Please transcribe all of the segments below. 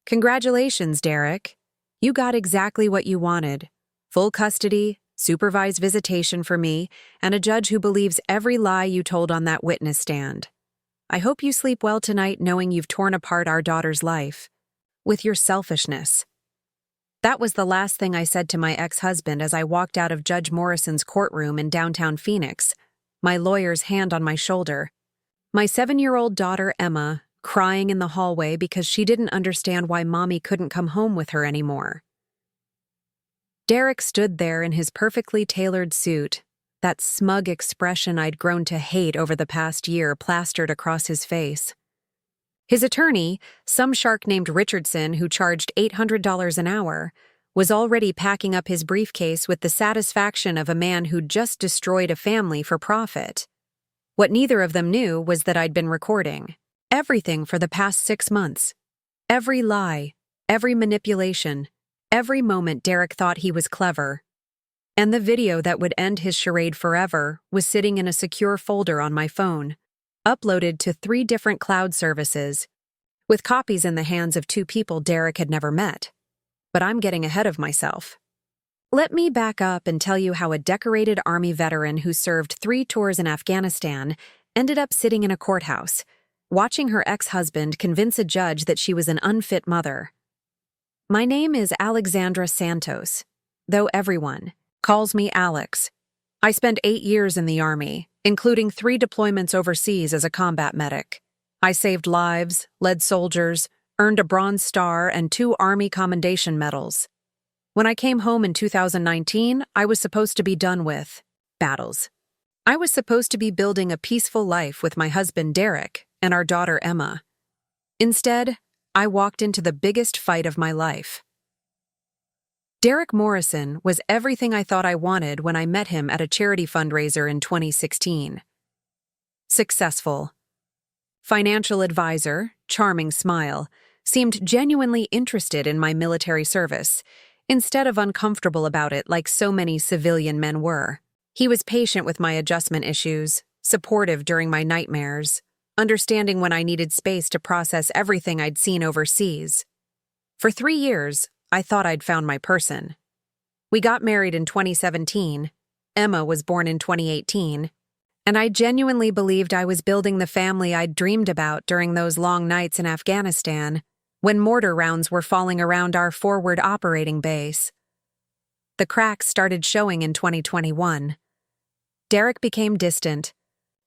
Congratulations, Derek. You got exactly what you wanted. Full custody, supervised visitation for me, and a judge who believes every lie you told on that witness stand. I hope you sleep well tonight knowing you've torn apart our daughter's life. With your selfishness. That was the last thing I said to my ex-husband as I walked out of Judge Morrison's courtroom in downtown Phoenix, my lawyer's hand on my shoulder. My 7-year-old daughter, Emma, crying in the hallway because she didn't understand why Mommy couldn't come home with her anymore. Derek stood there in his perfectly tailored suit, that smug expression I'd grown to hate over the past year plastered across his face. His attorney, some shark named Richardson who charged $800 an hour, was already packing up his briefcase with the satisfaction of a man who'd just destroyed a family for profit. What neither of them knew was that I'd been recording everything for the past 6 months. Every lie, every manipulation, every moment Derek thought he was clever. And the video that would end his charade forever was sitting in a secure folder on my phone, uploaded to 3 different cloud services, with copies in the hands of 2 people Derek had never met. But I'm getting ahead of myself. Let me back up and tell you how a decorated Army veteran who served 3 tours in Afghanistan ended up sitting in a courthouse, watching her ex-husband convince a judge that she was an unfit mother. My name is Alexandra Santos, though everyone calls me Alex. I spent 8 years in the Army, including 3 deployments overseas as a combat medic. I saved lives, led soldiers, earned a Bronze Star and 2 Army Commendation Medals. When I came home in 2019, I was supposed to be done with battles. I was supposed to be building a peaceful life with my husband Derek and our daughter Emma. Instead, I walked into the biggest fight of my life. Derek Morrison was everything I thought I wanted when I met him at a charity fundraiser in 2016. Successful. Financial advisor, charming smile, seemed genuinely interested in my military service, instead of uncomfortable about it like so many civilian men were. He was patient with my adjustment issues, supportive during my nightmares, understanding when I needed space to process everything I'd seen overseas. For 3 years, I thought I'd found my person. We got married in 2017, Emma was born in 2018, and I genuinely believed I was building the family I'd dreamed about during those long nights in Afghanistan, when mortar rounds were falling around our forward operating base. The cracks started showing in 2021. Derek became distant,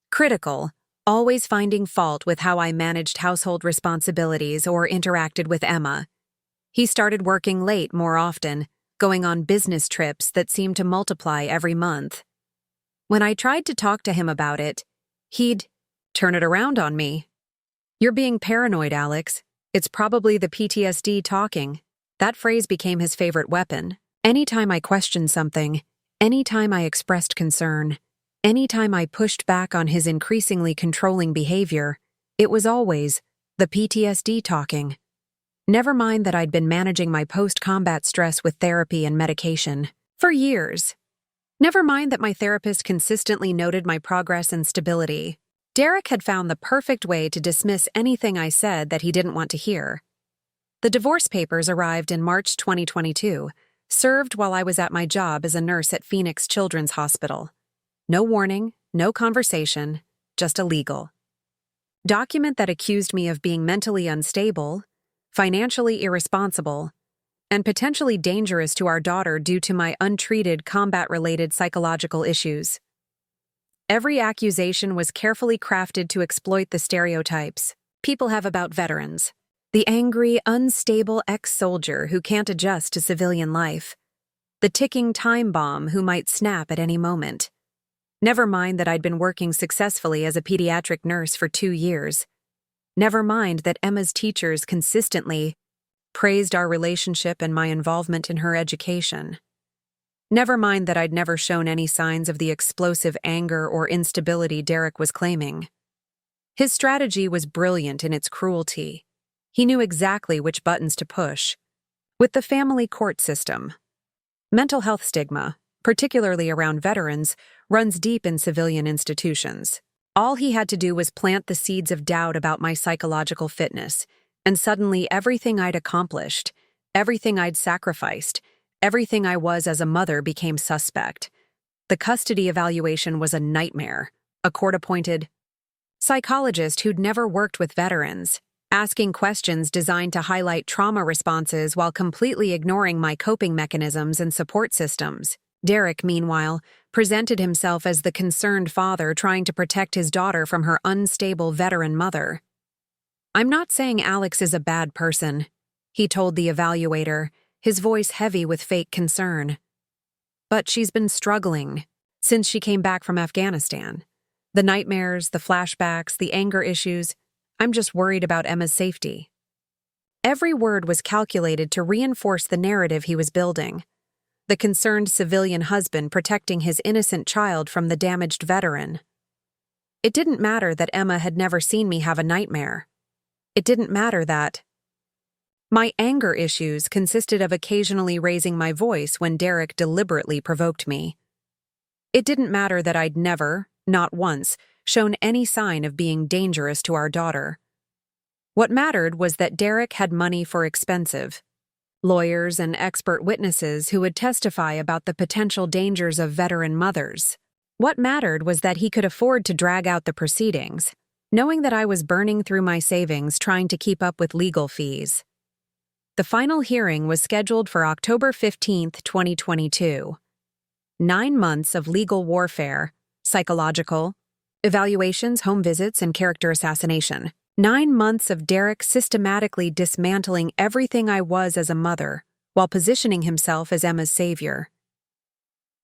critical, always finding fault with how I managed household responsibilities or interacted with Emma. He started working late more often, going on business trips that seemed to multiply every month. When I tried to talk to him about it, he'd turn it around on me. "You're being paranoid, Alex. It's probably the PTSD talking." That phrase became his favorite weapon. Anytime I questioned something, anytime I expressed concern, anytime I pushed back on his increasingly controlling behavior, it was always the PTSD talking. Never mind that I'd been managing my post-combat stress with therapy and medication for years. Never mind that my therapist consistently noted my progress and stability. Derek had found the perfect way to dismiss anything I said that he didn't want to hear. The divorce papers arrived in March 2022, served while I was at my job as a nurse at Phoenix Children's Hospital. No warning, no conversation, just a legal document that accused me of being mentally unstable, financially irresponsible, and potentially dangerous to our daughter due to my untreated combat-related psychological issues. Every accusation was carefully crafted to exploit the stereotypes people have about veterans. The angry, unstable ex-soldier who can't adjust to civilian life. The ticking time bomb who might snap at any moment. Never mind that I'd been working successfully as a pediatric nurse for 2 years. Never mind that Emma's teachers consistently praised our relationship and my involvement in her education. Never mind that I'd never shown any signs of the explosive anger or instability Derek was claiming. His strategy was brilliant in its cruelty. He knew exactly which buttons to push. With the family court system, mental health stigma, particularly around veterans, runs deep in civilian institutions. All he had to do was plant the seeds of doubt about my psychological fitness, And suddenly everything I'd accomplished, everything I'd sacrificed, everything I was as a mother became suspect. The custody evaluation was a nightmare. A court-appointed psychologist who'd never worked with veterans, asking questions designed to highlight trauma responses while completely ignoring my coping mechanisms and support systems. Derek, meanwhile, presented himself as the concerned father trying to protect his daughter from her unstable veteran mother. "I'm not saying Alex is a bad person," he told the evaluator, his voice heavy with fake concern. "But she's been struggling since she came back from Afghanistan. The nightmares, the flashbacks, the anger issues. I'm just worried about Emma's safety." Every word was calculated to reinforce the narrative he was building. The concerned civilian husband protecting his innocent child from the damaged veteran. It didn't matter that Emma had never seen me have a nightmare. It didn't matter that my anger issues consisted of occasionally raising my voice when Derek deliberately provoked me. It didn't matter that I'd never, not once, shown any sign of being dangerous to our daughter. What mattered was that Derek had money for expensive lawyers and expert witnesses who would testify about the potential dangers of veteran mothers. What mattered was that he could afford to drag out the proceedings, knowing that I was burning through my savings trying to keep up with legal fees. The final hearing was scheduled for October 15, 2022. 9 months of legal warfare, psychological evaluations, home visits, and character assassination. 9 months of Derek systematically dismantling everything I was as a mother, while positioning himself as Emma's savior.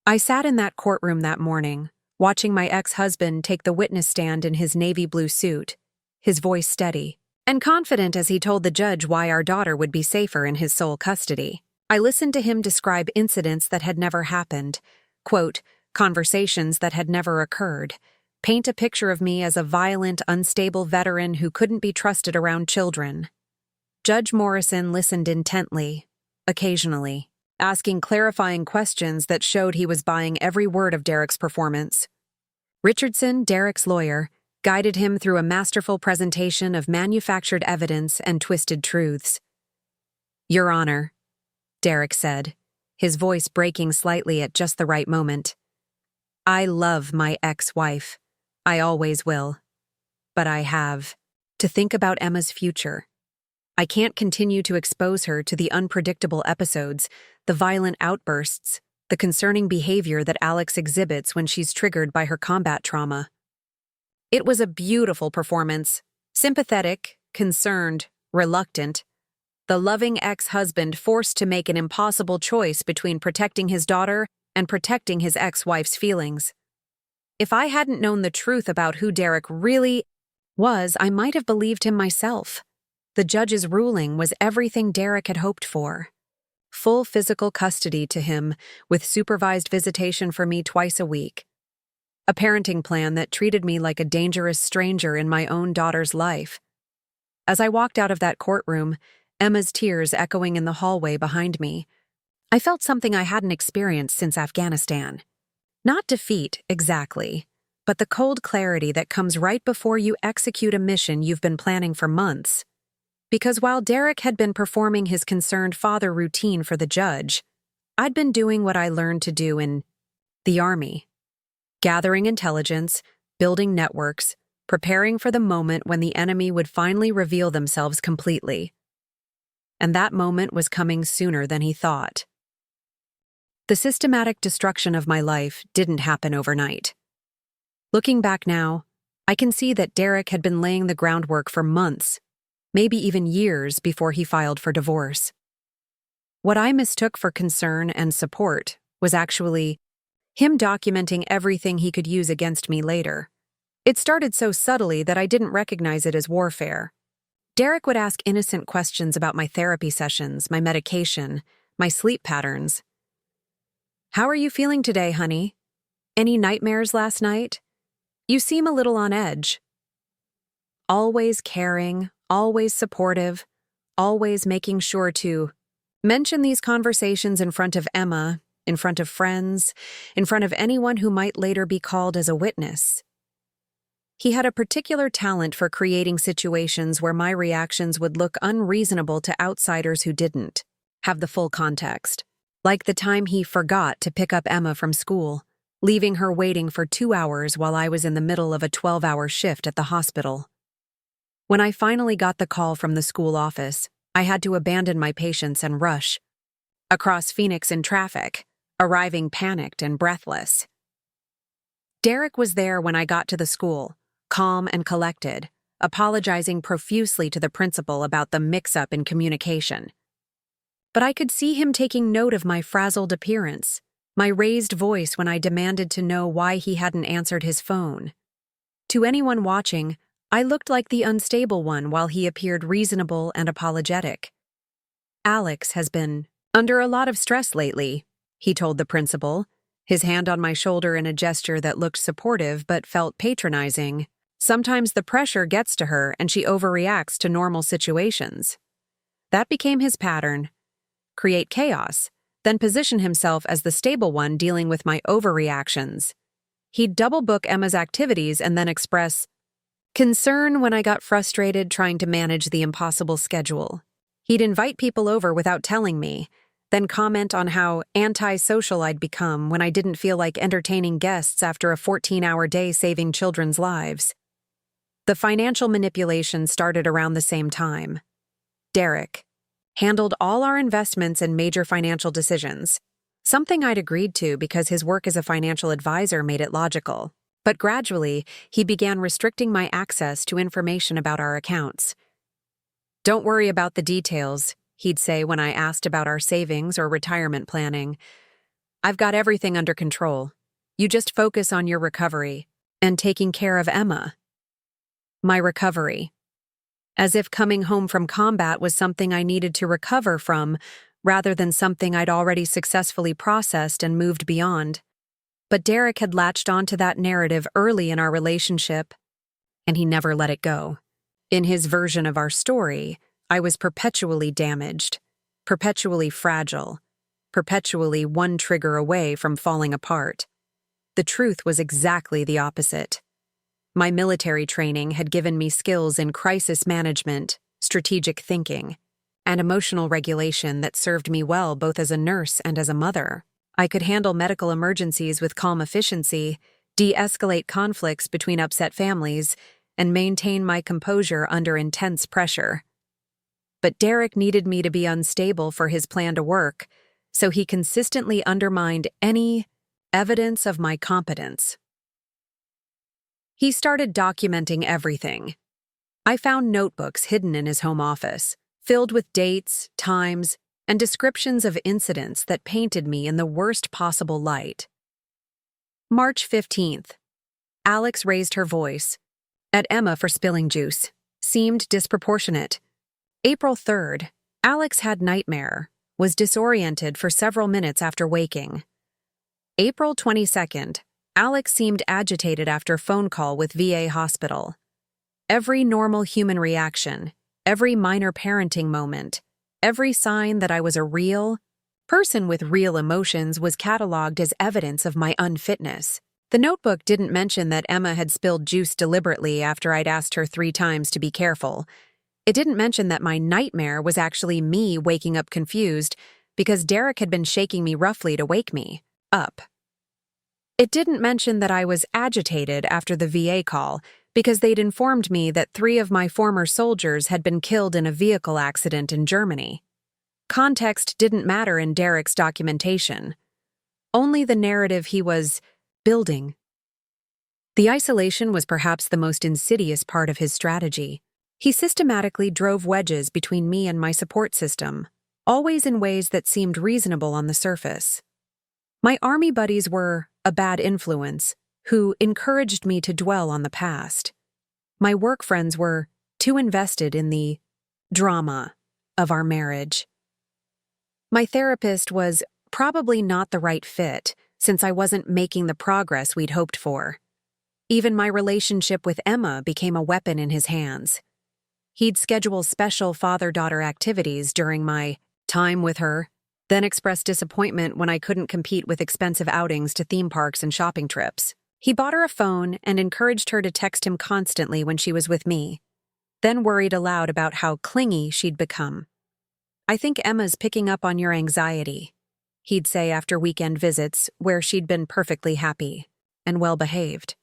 I sat in that courtroom that morning, watching my ex-husband take the witness stand in his navy blue suit, his voice steady and confident as he told the judge why our daughter would be safer in his sole custody. I listened to him describe incidents that had never happened, quote, conversations that had never occurred, paint a picture of me as a violent, unstable veteran who couldn't be trusted around children. Judge Morrison listened intently, occasionally, asking clarifying questions that showed he was buying every word of Derek's performance. Richardson, Derek's lawyer, guided him through a masterful presentation of manufactured evidence and twisted truths. "Your Honor," Derek said, his voice breaking slightly at just the right moment. "I love my ex-wife. I always will. But I have to think about Emma's future. I can't continue to expose her to the unpredictable episodes, the violent outbursts, the concerning behavior that Alex exhibits when she's triggered by her combat trauma." It was a beautiful performance, sympathetic, concerned, reluctant. The loving ex-husband forced to make an impossible choice between protecting his daughter and protecting his ex-wife's feelings. If I hadn't known the truth about who Derek really was, I might have believed him myself. The judge's ruling was everything Derek had hoped for. Full physical custody to him, with supervised visitation for me twice a week. A parenting plan that treated me like a dangerous stranger in my own daughter's life. As I walked out of that courtroom, Emma's tears echoing in the hallway behind me, I felt something I hadn't experienced since Afghanistan. Not defeat, exactly, but the cold clarity that comes right before you execute a mission you've been planning for months. Because while Derek had been performing his concerned father routine for the judge, I'd been doing what I learned to do in the Army. Gathering intelligence, building networks, preparing for the moment when the enemy would finally reveal themselves completely. And that moment was coming sooner than he thought. The systematic destruction of my life didn't happen overnight. Looking back now, I can see that Derek had been laying the groundwork for months, maybe even years before he filed for divorce. What I mistook for concern and support was actually him documenting everything he could use against me later. It started so subtly that I didn't recognize it as warfare. Derek would ask innocent questions about my therapy sessions, my medication, my sleep patterns. "How are you feeling today, honey? Any nightmares last night? You seem a little on edge." Always caring, always supportive, always making sure to mention these conversations in front of Emma, in front of friends, in front of anyone who might later be called as a witness. He had a particular talent for creating situations where my reactions would look unreasonable to outsiders who didn't have the full context. Like the time he forgot to pick up Emma from school, leaving her waiting for 2 hours while I was in the middle of a 12-hour shift at the hospital. When I finally got the call from the school office, I had to abandon my patients and rush across Phoenix in traffic, arriving panicked and breathless. Derek was there when I got to the school, calm and collected, apologizing profusely to the principal about the mix-up in communication. But I could see him taking note of my frazzled appearance, my raised voice when I demanded to know why he hadn't answered his phone. To anyone watching, I looked like the unstable one while he appeared reasonable and apologetic. "Alex has been under a lot of stress lately," he told the principal, his hand on my shoulder in a gesture that looked supportive but felt patronizing. "Sometimes the pressure gets to her and she overreacts to normal situations." That became his pattern: create chaos, then position himself as the stable one dealing with my overreactions. He'd double-book Emma's activities and then express concern when I got frustrated trying to manage the impossible schedule. He'd invite people over without telling me, then comment on how antisocial I'd become when I didn't feel like entertaining guests after a 14-hour day saving children's lives. The financial manipulation started around the same time. Derek handled all our investments and major financial decisions, something I'd agreed to because his work as a financial advisor made it logical. But gradually, he began restricting my access to information about our accounts. "Don't worry about the details," he'd say when I asked about our savings or retirement planning. "I've got everything under control. You just focus on your recovery and taking care of Emma." My recovery. As if coming home from combat was something I needed to recover from, rather than something I'd already successfully processed and moved beyond. But Derek had latched onto that narrative early in our relationship, and he never let it go. In his version of our story, I was perpetually damaged, perpetually fragile, perpetually one trigger away from falling apart. The truth was exactly the opposite. My military training had given me skills in crisis management, strategic thinking, and emotional regulation that served me well both as a nurse and as a mother. I could handle medical emergencies with calm efficiency, de-escalate conflicts between upset families, and maintain my composure under intense pressure. But Derek needed me to be unstable for his plan to work, so he consistently undermined any evidence of my competence. He started documenting everything. I found notebooks hidden in his home office, filled with dates, times, and descriptions of incidents that painted me in the worst possible light. March 15th. Alex raised her voice at Emma for spilling juice. Seemed disproportionate. April 3rd. Alex had nightmare, was disoriented for several minutes after waking. April 22nd. Alex seemed agitated after phone call with VA hospital. Every normal human reaction, every minor parenting moment, every sign that I was a real person with real emotions was cataloged as evidence of my unfitness. The notebook didn't mention that Emma had spilled juice deliberately after I'd asked her 3 times to be careful. It didn't mention that my nightmare was actually me waking up confused because Derek had been shaking me roughly to wake me up. It didn't mention that I was agitated after the VA call because they'd informed me that 3 of my former soldiers had been killed in a vehicle accident in Germany. Context didn't matter in Derek's documentation. Only the narrative he was building. The isolation was perhaps the most insidious part of his strategy. He systematically drove wedges between me and my support system, always in ways that seemed reasonable on the surface. My army buddies were a bad influence, who encouraged me to dwell on the past. My work friends were too invested in the drama of our marriage. My therapist was probably not the right fit, since I wasn't making the progress we'd hoped for. Even my relationship with Emma became a weapon in his hands. He'd schedule special father-daughter activities during my time with her, then express disappointment when I couldn't compete with expensive outings to theme parks and shopping trips. He bought her a phone and encouraged her to text him constantly when she was with me, then worried aloud about how clingy she'd become. "I think Emma's picking up on your anxiety," he'd say after weekend visits where she'd been perfectly happy and well-behaved.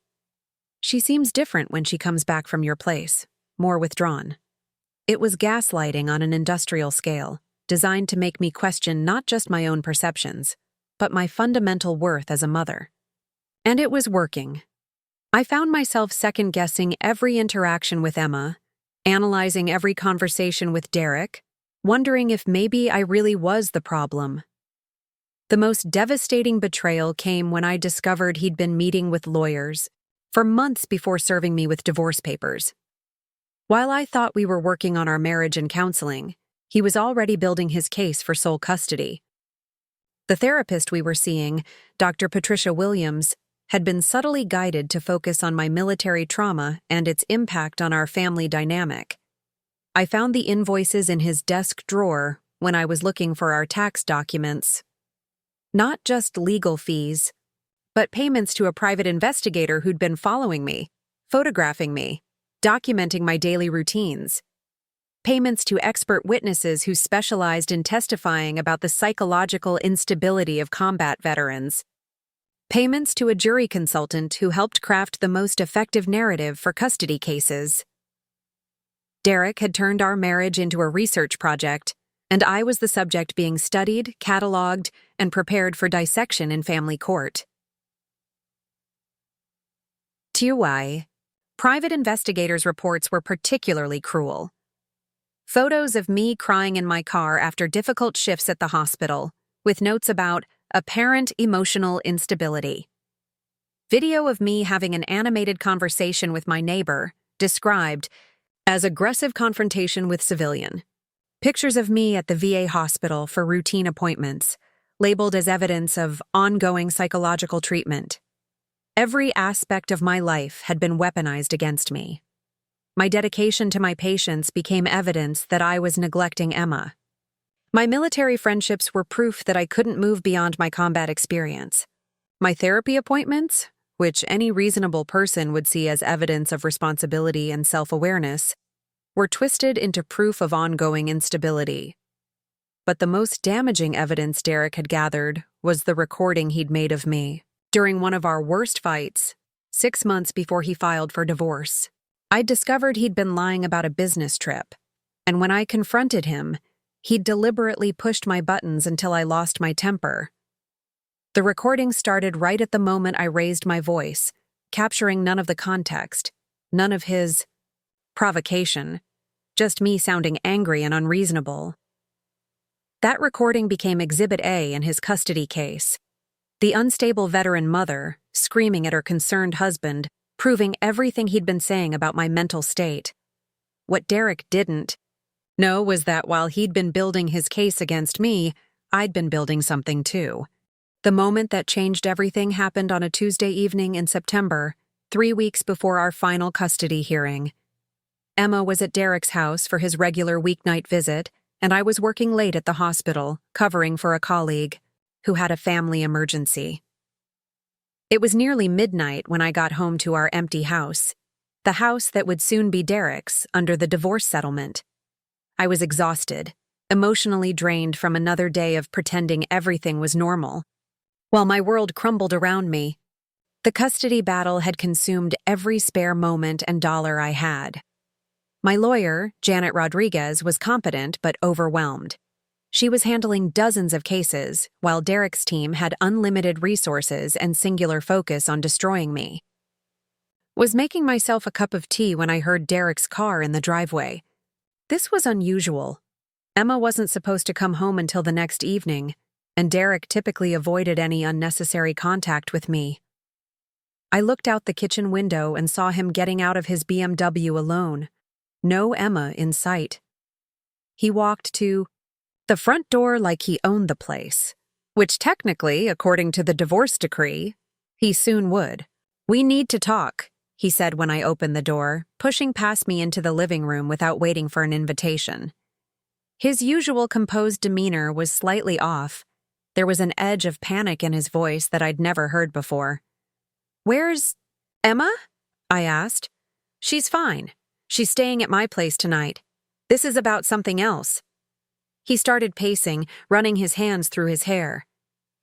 "She seems different when she comes back from your place, more withdrawn." It was gaslighting on an industrial scale, designed to make me question not just my own perceptions, but my fundamental worth as a mother. And it was working. I found myself second-guessing every interaction with Emma, analyzing every conversation with Derek, wondering if maybe I really was the problem. The most devastating betrayal came when I discovered he'd been meeting with lawyers for months before serving me with divorce papers. While I thought we were working on our marriage and counseling, he was already building his case for sole custody. The therapist we were seeing, Dr. Patricia Williams, had been subtly guided to focus on my military trauma and its impact on our family dynamic. I found the invoices in his desk drawer when I was looking for our tax documents. Not just legal fees, but payments to a private investigator who'd been following me, photographing me, documenting my daily routines. Payments to expert witnesses who specialized in testifying about the psychological instability of combat veterans. Payments to a jury consultant who helped craft the most effective narrative for custody cases. Derek had turned our marriage into a research project, and I was the subject being studied, cataloged, and prepared for dissection in family court. TUI. Private investigators' reports were particularly cruel. Photos of me crying in my car after difficult shifts at the hospital, with notes about apparent emotional instability. Video of me having an animated conversation with my neighbor, described as aggressive confrontation with civilian. Pictures of me at the VA hospital for routine appointments, labeled as evidence of ongoing psychological treatment. Every aspect of my life had been weaponized against me. My dedication to my patients became evidence that I was neglecting Emma. My military friendships were proof that I couldn't move beyond my combat experience. My therapy appointments, which any reasonable person would see as evidence of responsibility and self-awareness, were twisted into proof of ongoing instability. But the most damaging evidence Derek had gathered was the recording he'd made of me during one of our worst fights, 6 months before he filed for divorce. I'd discovered he'd been lying about a business trip, and when I confronted him, he'd deliberately pushed my buttons until I lost my temper. The recording started right at the moment I raised my voice, capturing none of the context, none of his provocation, just me sounding angry and unreasonable. That recording became Exhibit A in his custody case. The unstable veteran mother, screaming at her concerned husband, proving everything he'd been saying about my mental state. What Derek didn't know was that while he'd been building his case against me, I'd been building something too. The moment that changed everything happened on a Tuesday evening in September, 3 weeks before our final custody hearing. Emma was at Derek's house for his regular weeknight visit, and I was working late at the hospital, covering for a colleague who had a family emergency. It was nearly midnight when I got home to our empty house, the house that would soon be Derek's under the divorce settlement. I was exhausted, emotionally drained from another day of pretending everything was normal. While my world crumbled around me, the custody battle had consumed every spare moment and dollar I had. My lawyer, Janet Rodriguez, was competent but overwhelmed. She was handling dozens of cases, while Derek's team had unlimited resources and singular focus on destroying me. Was making myself a cup of tea when I heard Derek's car in the driveway. This was unusual. Emma wasn't supposed to come home until the next evening, and Derek typically avoided any unnecessary contact with me. I looked out the kitchen window and saw him getting out of his BMW alone. No Emma in sight. He walked to the front door like he owned the place, which technically, according to the divorce decree, he soon would. "We need to talk," he said when I opened the door, pushing past me into the living room without waiting for an invitation. His usual composed demeanor was slightly off. There was an edge of panic in his voice that I'd never heard before. Where's Emma? I asked. She's fine. She's staying at my place tonight. This is about something else. He started pacing, running his hands through his hair.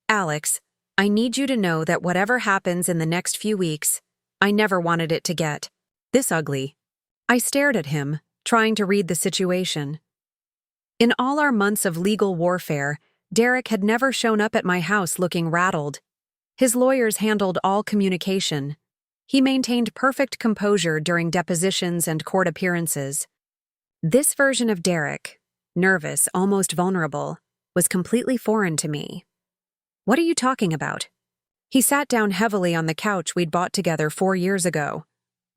Alex, I need you to know that whatever happens in the next few weeks, I never wanted it to get this ugly. I stared at him, trying to read the situation. In all our months of legal warfare, Derek had never shown up at my house looking rattled. His lawyers handled all communication. He maintained perfect composure during depositions and court appearances. This version of Derek, nervous, almost vulnerable, was completely foreign to me. What are you talking about? He sat down heavily on the couch we'd bought together 4 years ago,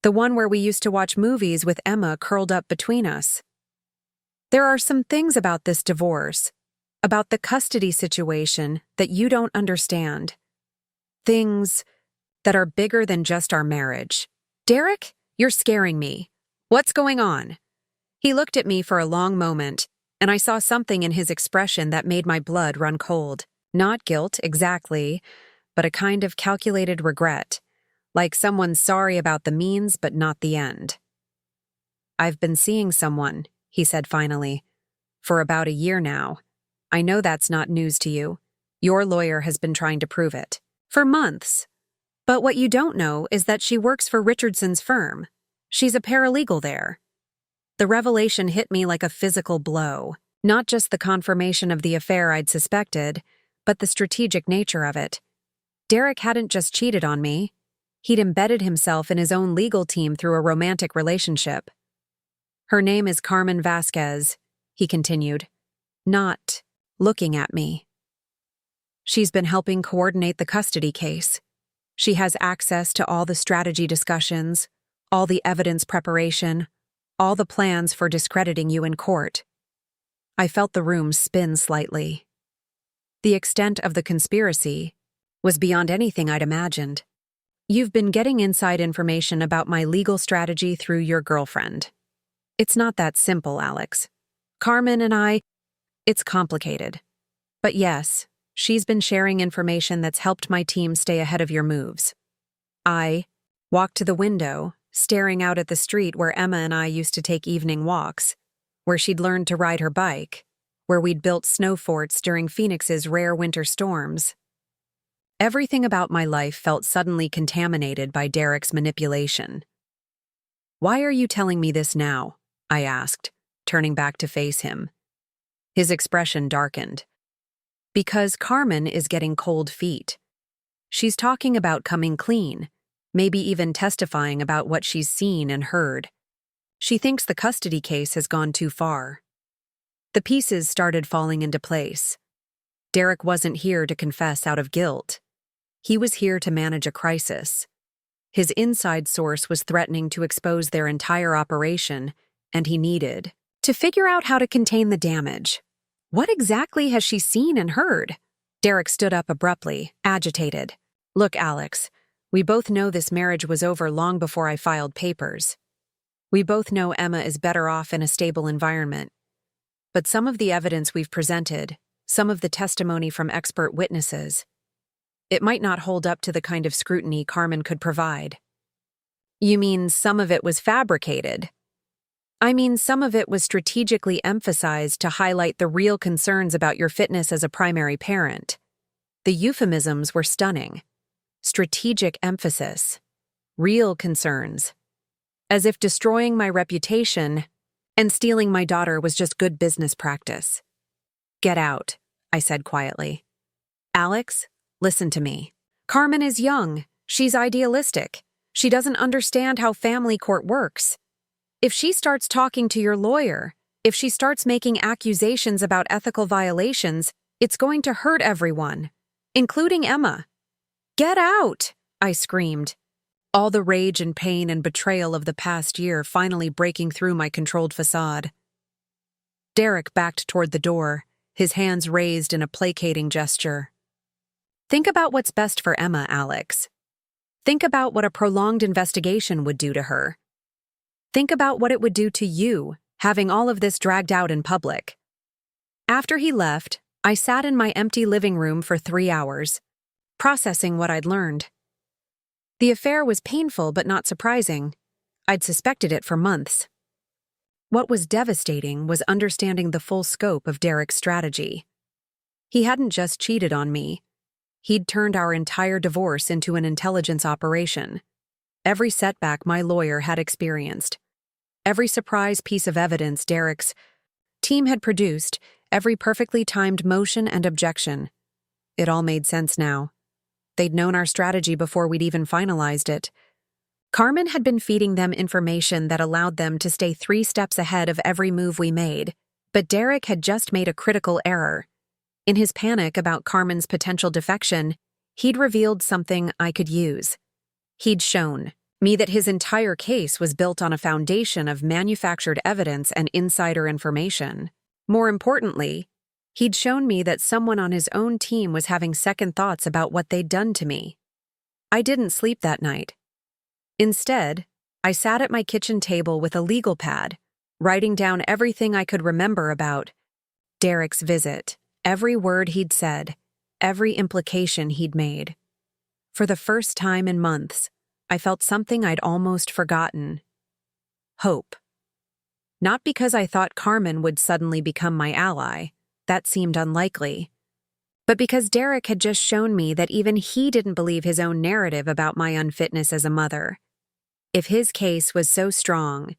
the one where we used to watch movies with Emma curled up between us. There are some things about this divorce, about the custody situation, that you don't understand. Things that are bigger than just our marriage. Derek, you're scaring me. What's going on? He looked at me for a long moment, and I saw something in his expression that made my blood run cold. Not guilt, exactly, but a kind of calculated regret, like someone sorry about the means but not the end. I've been seeing someone, he said finally, for about a year now. I know that's not news to you. Your lawyer has been trying to prove it. For months. But what you don't know is that she works for Richardson's firm. She's a paralegal there. The revelation hit me like a physical blow, not just the confirmation of the affair I'd suspected, but the strategic nature of it. Derek hadn't just cheated on me. He'd embedded himself in his own legal team through a romantic relationship. Her name is Carmen Vasquez, he continued, not looking at me. She's been helping coordinate the custody case. She has access to all the strategy discussions, all the evidence preparation, all the plans for discrediting you in court. I felt the room spin slightly. The extent of the conspiracy was beyond anything I'd imagined. You've been getting inside information about my legal strategy through your girlfriend. It's not that simple, Alex. Carmen and I, it's complicated. But yes, she's been sharing information that's helped my team stay ahead of your moves. I walked to the window, staring out at the street where Emma and I used to take evening walks, where she'd learned to ride her bike, where we'd built snow forts during Phoenix's rare winter storms. Everything about my life felt suddenly contaminated by Derek's manipulation. Why are you telling me this now? I asked, turning back to face him. His expression darkened. Because Carmen is getting cold feet. She's talking about coming clean, maybe even testifying about what she's seen and heard. She thinks the custody case has gone too far. The pieces started falling into place. Derek wasn't here to confess out of guilt. He was here to manage a crisis. His inside source was threatening to expose their entire operation, and he needed to figure out how to contain the damage. What exactly has she seen and heard? Derek stood up abruptly, agitated. Look, Alex, we both know this marriage was over long before I filed papers. We both know Emma is better off in a stable environment. But some of the evidence we've presented, some of the testimony from expert witnesses, it might not hold up to the kind of scrutiny Carmen could provide. You mean some of it was fabricated? I mean some of it was strategically emphasized to highlight the real concerns about your fitness as a primary parent. The euphemisms were stunning. Strategic emphasis. Real concerns. As if destroying my reputation and stealing my daughter was just good business practice. Get out, I said quietly. Alex, listen to me. Carmen is young. She's idealistic. She doesn't understand how family court works. If she starts talking to your lawyer, if she starts making accusations about ethical violations, it's going to hurt everyone, including Emma. Get out, I screamed. All the rage and pain and betrayal of the past year finally breaking through my controlled facade. Derek backed toward the door, his hands raised in a placating gesture. Think about what's best for Emma, Alex. Think about what a prolonged investigation would do to her. Think about what it would do to you, having all of this dragged out in public. After he left, I sat in my empty living room for 3 hours, processing what I'd learned. The affair was painful but not surprising. I'd suspected it for months. What was devastating was understanding the full scope of Derek's strategy. He hadn't just cheated on me. He'd turned our entire divorce into an intelligence operation. Every setback my lawyer had experienced, every surprise piece of evidence Derek's team had produced, every perfectly timed motion and objection. It all made sense now. They'd known our strategy before we'd even finalized it. Carmen had been feeding them information that allowed them to stay 3 steps ahead of every move we made, but Derek had just made a critical error. In his panic about Carmen's potential defection, he'd revealed something I could use. He'd shown me that his entire case was built on a foundation of manufactured evidence and insider information. More importantly, he'd shown me that someone on his own team was having second thoughts about what they'd done to me. I didn't sleep that night. Instead, I sat at my kitchen table with a legal pad, writing down everything I could remember about Derek's visit, every word he'd said, every implication he'd made. For the first time in months, I felt something I'd almost forgotten. Hope. Not because I thought Carmen would suddenly become my ally, that seemed unlikely, but because Derek had just shown me that even he didn't believe his own narrative about my unfitness as a mother. If his case was so strong,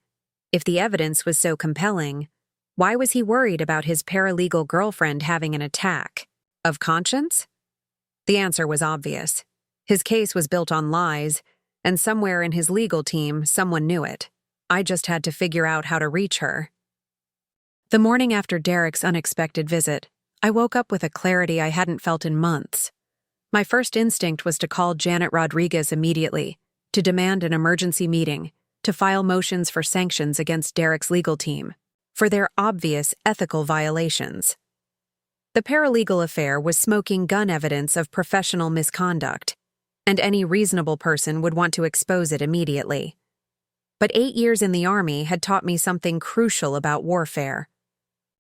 if the evidence was so compelling, why was he worried about his paralegal girlfriend having an attack of conscience? The answer was obvious. His case was built on lies, and somewhere in his legal team, someone knew it. I just had to figure out how to reach her. The morning after Derek's unexpected visit, I woke up with a clarity I hadn't felt in months. My first instinct was to call Janet Rodriguez immediately, to demand an emergency meeting, to file motions for sanctions against Derek's legal team, for their obvious ethical violations. The paralegal affair was smoking gun evidence of professional misconduct, and any reasonable person would want to expose it immediately. But 8 years in the Army had taught me something crucial about warfare.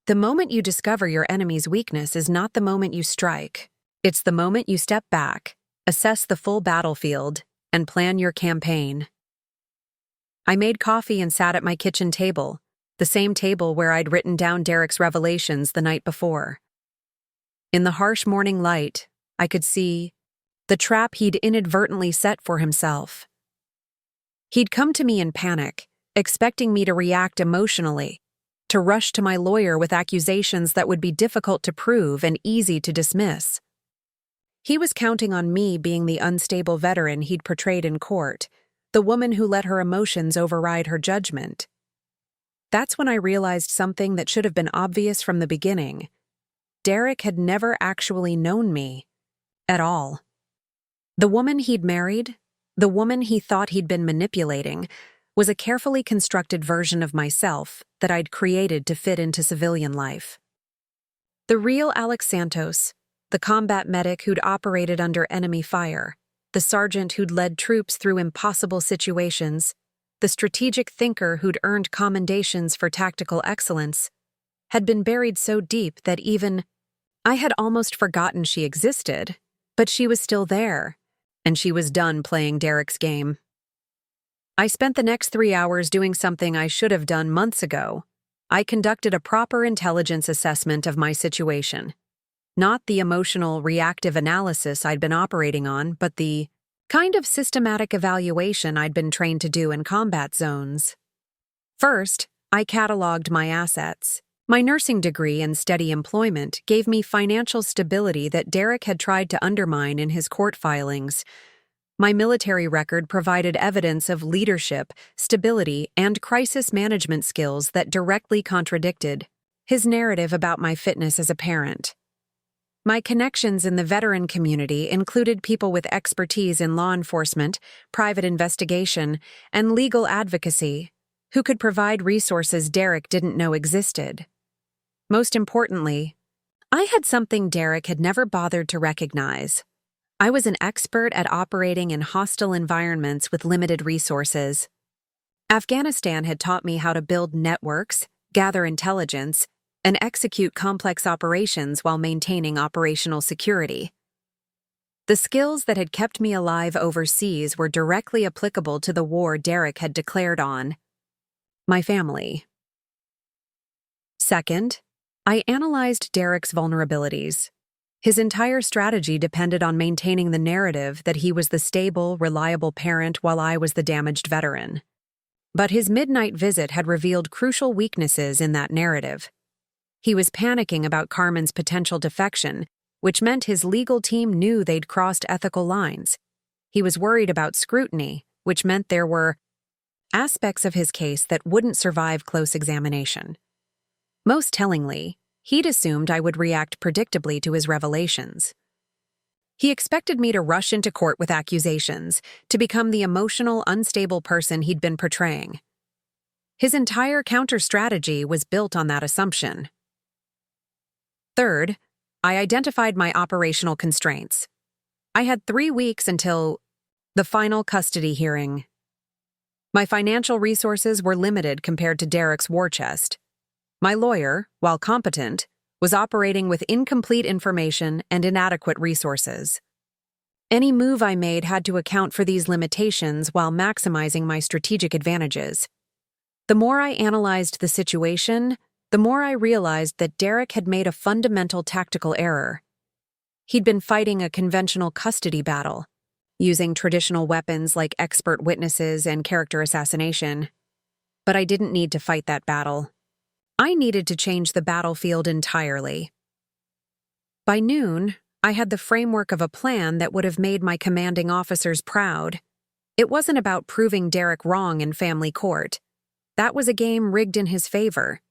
The moment you discover your enemy's weakness is not the moment you strike. It's the moment you step back, assess the full battlefield, and plan your campaign. I made coffee and sat at my kitchen table, the same table where I'd written down Derek's revelations the night before. In the harsh morning light, I could see the trap he'd inadvertently set for himself. He'd come to me in panic, expecting me to react emotionally, to rush to my lawyer with accusations that would be difficult to prove and easy to dismiss. He was counting on me being the unstable veteran he'd portrayed in court, the woman who let her emotions override her judgment. That's when I realized something that should have been obvious from the beginning. Derek had never actually known me. At all. The woman he'd married, the woman he thought he'd been manipulating, was a carefully constructed version of myself that I'd created to fit into civilian life. The real Alex Santos, the combat medic who'd operated under enemy fire, the sergeant who'd led troops through impossible situations, the strategic thinker who'd earned commendations for tactical excellence, had been buried so deep that even I had almost forgotten she existed, but she was still there, and she was done playing Derek's game. I spent the next 3 hours doing something I should have done months ago. I conducted a proper intelligence assessment of my situation. Not the emotional, reactive analysis I'd been operating on, but the kind of systematic evaluation I'd been trained to do in combat zones. First, I cataloged my assets. My nursing degree and steady employment gave me financial stability that Derek had tried to undermine in his court filings. My military record provided evidence of leadership, stability, and crisis management skills that directly contradicted his narrative about my fitness as a parent. My connections in the veteran community included people with expertise in law enforcement, private investigation, and legal advocacy, who could provide resources Derek didn't know existed. Most importantly, I had something Derek had never bothered to recognize. I was an expert at operating in hostile environments with limited resources. Afghanistan had taught me how to build networks, gather intelligence, and execute complex operations while maintaining operational security. The skills that had kept me alive overseas were directly applicable to the war Derek had declared on my family. Second, I analyzed Derek's vulnerabilities. His entire strategy depended on maintaining the narrative that he was the stable, reliable parent while I was the damaged veteran. But his midnight visit had revealed crucial weaknesses in that narrative. He was panicking about Carmen's potential defection, which meant his legal team knew they'd crossed ethical lines. He was worried about scrutiny, which meant there were aspects of his case that wouldn't survive close examination. Most tellingly, he'd assumed I would react predictably to his revelations. He expected me to rush into court with accusations, to become the emotional, unstable person he'd been portraying. His entire counter-strategy was built on that assumption. Third, I identified my operational constraints. I had 3 weeks until the final custody hearing. My financial resources were limited compared to Derek's war chest. My lawyer, while competent, was operating with incomplete information and inadequate resources. Any move I made had to account for these limitations while maximizing my strategic advantages. The more I analyzed the situation, the more I realized that Derek had made a fundamental tactical error. He'd been fighting a conventional custody battle, using traditional weapons like expert witnesses and character assassination. But I didn't need to fight that battle. I needed to change the battlefield entirely. By noon, I had the framework of a plan that would have made my commanding officers proud. It wasn't about proving Derek wrong in family court. That was a game rigged in his favor.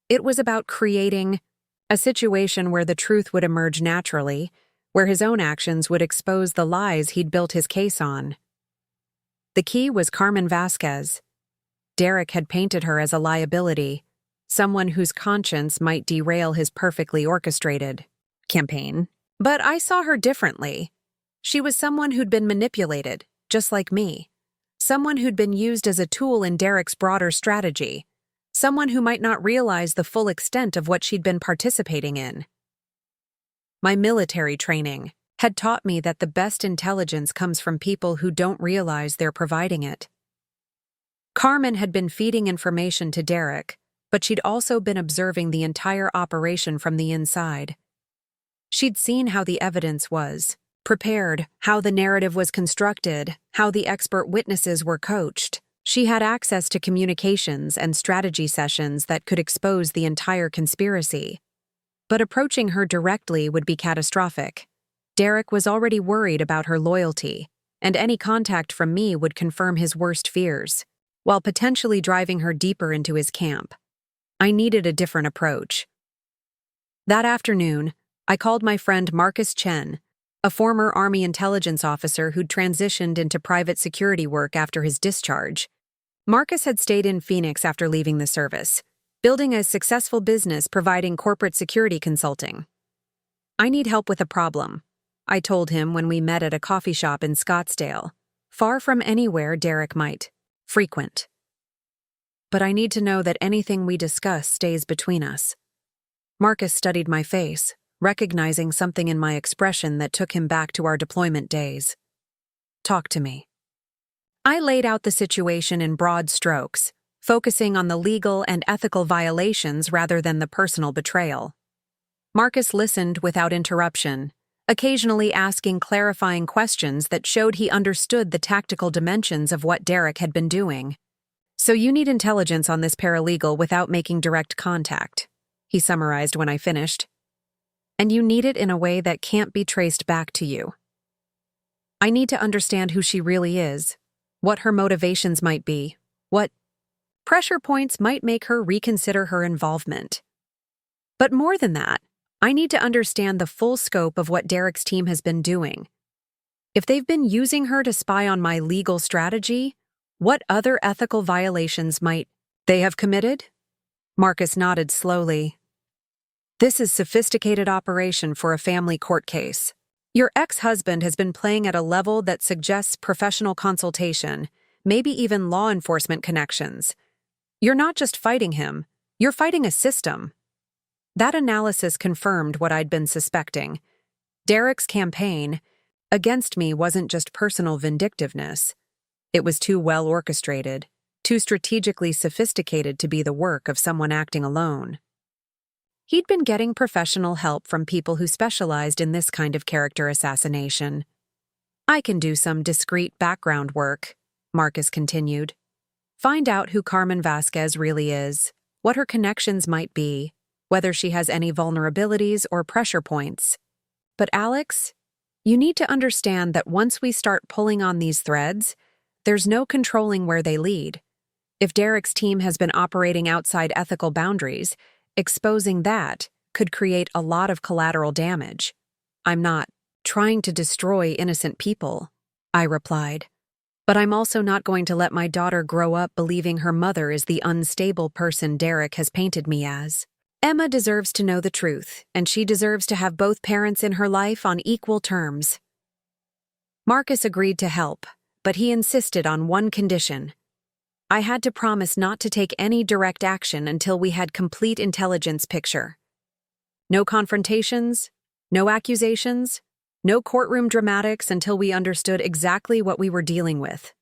It was about creating a situation where the truth would emerge naturally, where his own actions would expose the lies he'd built his case on. The key was Carmen Vasquez. Derek had painted her as a liability, someone whose conscience might derail his perfectly orchestrated campaign. But I saw her differently. She was someone who'd been manipulated, just like me. Someone who'd been used as a tool in Derek's broader strategy. Someone who might not realize the full extent of what she'd been participating in. My military training had taught me that the best intelligence comes from people who don't realize they're providing it. Carmen had been feeding information to Derek, but she'd also been observing the entire operation from the inside. She'd seen how the evidence was prepared, how the narrative was constructed, how the expert witnesses were coached. She had access to communications and strategy sessions that could expose the entire conspiracy. But approaching her directly would be catastrophic. Derek was already worried about her loyalty, and any contact from me would confirm his worst fears, while potentially driving her deeper into his camp. I needed a different approach. That afternoon, I called my friend Marcus Chen, a former Army intelligence officer who'd transitioned into private security work after his discharge. Marcus had stayed in Phoenix after leaving the service, building a successful business providing corporate security consulting. "I need help with a problem," I told him when we met at a coffee shop in Scottsdale, far from anywhere Derek might frequent. "But I need to know that anything we discuss stays between us." Marcus studied my face, recognizing something in my expression that took him back to our deployment days. "Talk to me." I laid out the situation in broad strokes, focusing on the legal and ethical violations rather than the personal betrayal. Marcus listened without interruption, occasionally asking clarifying questions that showed he understood the tactical dimensions of what Derek had been doing. "So you need intelligence on this paralegal without making direct contact," he summarized when I finished. "And you need it in a way that can't be traced back to you. I need to understand who she really is, what her motivations might be, what pressure points might make her reconsider her involvement. But more than that, I need to understand the full scope of what Derek's team has been doing. If they've been using her to spy on my legal strategy, what other ethical violations might they have committed?" Marcus nodded slowly. "This is sophisticated operation for a family court case. Your ex-husband has been playing at a level that suggests professional consultation, maybe even law enforcement connections. You're not just fighting him, you're fighting a system." That analysis confirmed what I'd been suspecting. Derek's campaign, against me wasn't just personal vindictiveness. It was too well orchestrated, too strategically sophisticated to be the work of someone acting alone. He'd been getting professional help from people who specialized in this kind of character assassination. I can do some discreet background work, Marcus continued. Find out who Carmen Vasquez really is, what her connections might be, whether she has any vulnerabilities or pressure points. But Alex, you need to understand that once we start pulling on these threads, there's no controlling where they lead. If Derek's team has been operating outside ethical boundaries, exposing that could create a lot of collateral damage. I'm not trying to destroy innocent people, I replied. But I'm also not going to let my daughter grow up believing her mother is the unstable person Derek has painted me as. Emma deserves to know the truth, and she deserves to have both parents in her life on equal terms. Marcus agreed to help, but he insisted on one condition. I had to promise not to take any direct action until we had complete intelligence picture. No confrontations, no accusations, no courtroom dramatics until we understood exactly what we were dealing with.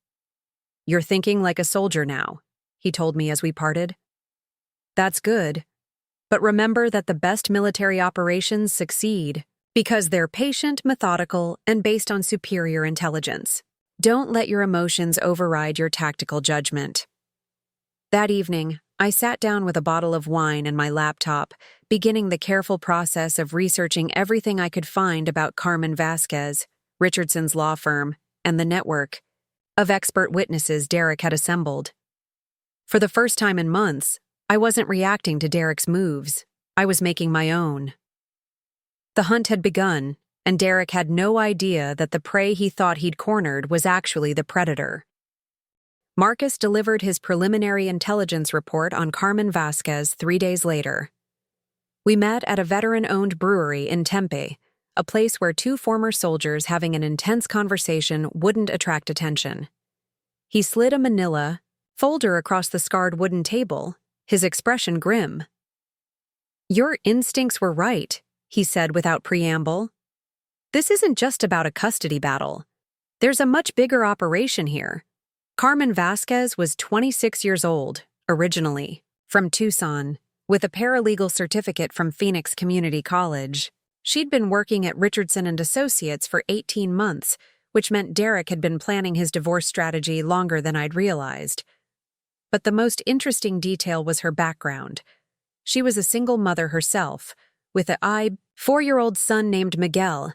You're thinking like a soldier now, he told me as we parted. That's good, but remember that the best military operations succeed because they're patient, methodical, and based on superior intelligence. Don't let your emotions override your tactical judgment. That evening, I sat down with a bottle of wine and my laptop, beginning the careful process of researching everything I could find about Carmen Vasquez, Richardson's law firm, and the network of expert witnesses Derek had assembled. For the first time in months, I wasn't reacting to Derek's moves. I was making my own. The hunt had begun, and Derek had no idea that the prey he thought he'd cornered was actually the predator. Marcus delivered his preliminary intelligence report on Carmen Vasquez 3 days later. We met at a veteran-owned brewery in Tempe, a place where two former soldiers having an intense conversation wouldn't attract attention. He slid a manila folder across the scarred wooden table, his expression grim. "Your instincts were right," he said without preamble. "This isn't just about a custody battle. There's a much bigger operation here. Carmen Vasquez was 26 years old, originally, from Tucson, with a paralegal certificate from Phoenix Community College. She'd been working at Richardson & Associates for 18 months, which meant Derek had been planning his divorce strategy longer than I'd realized. But the most interesting detail was her background. She was a single mother herself, with a 4-year-old son named Miguel.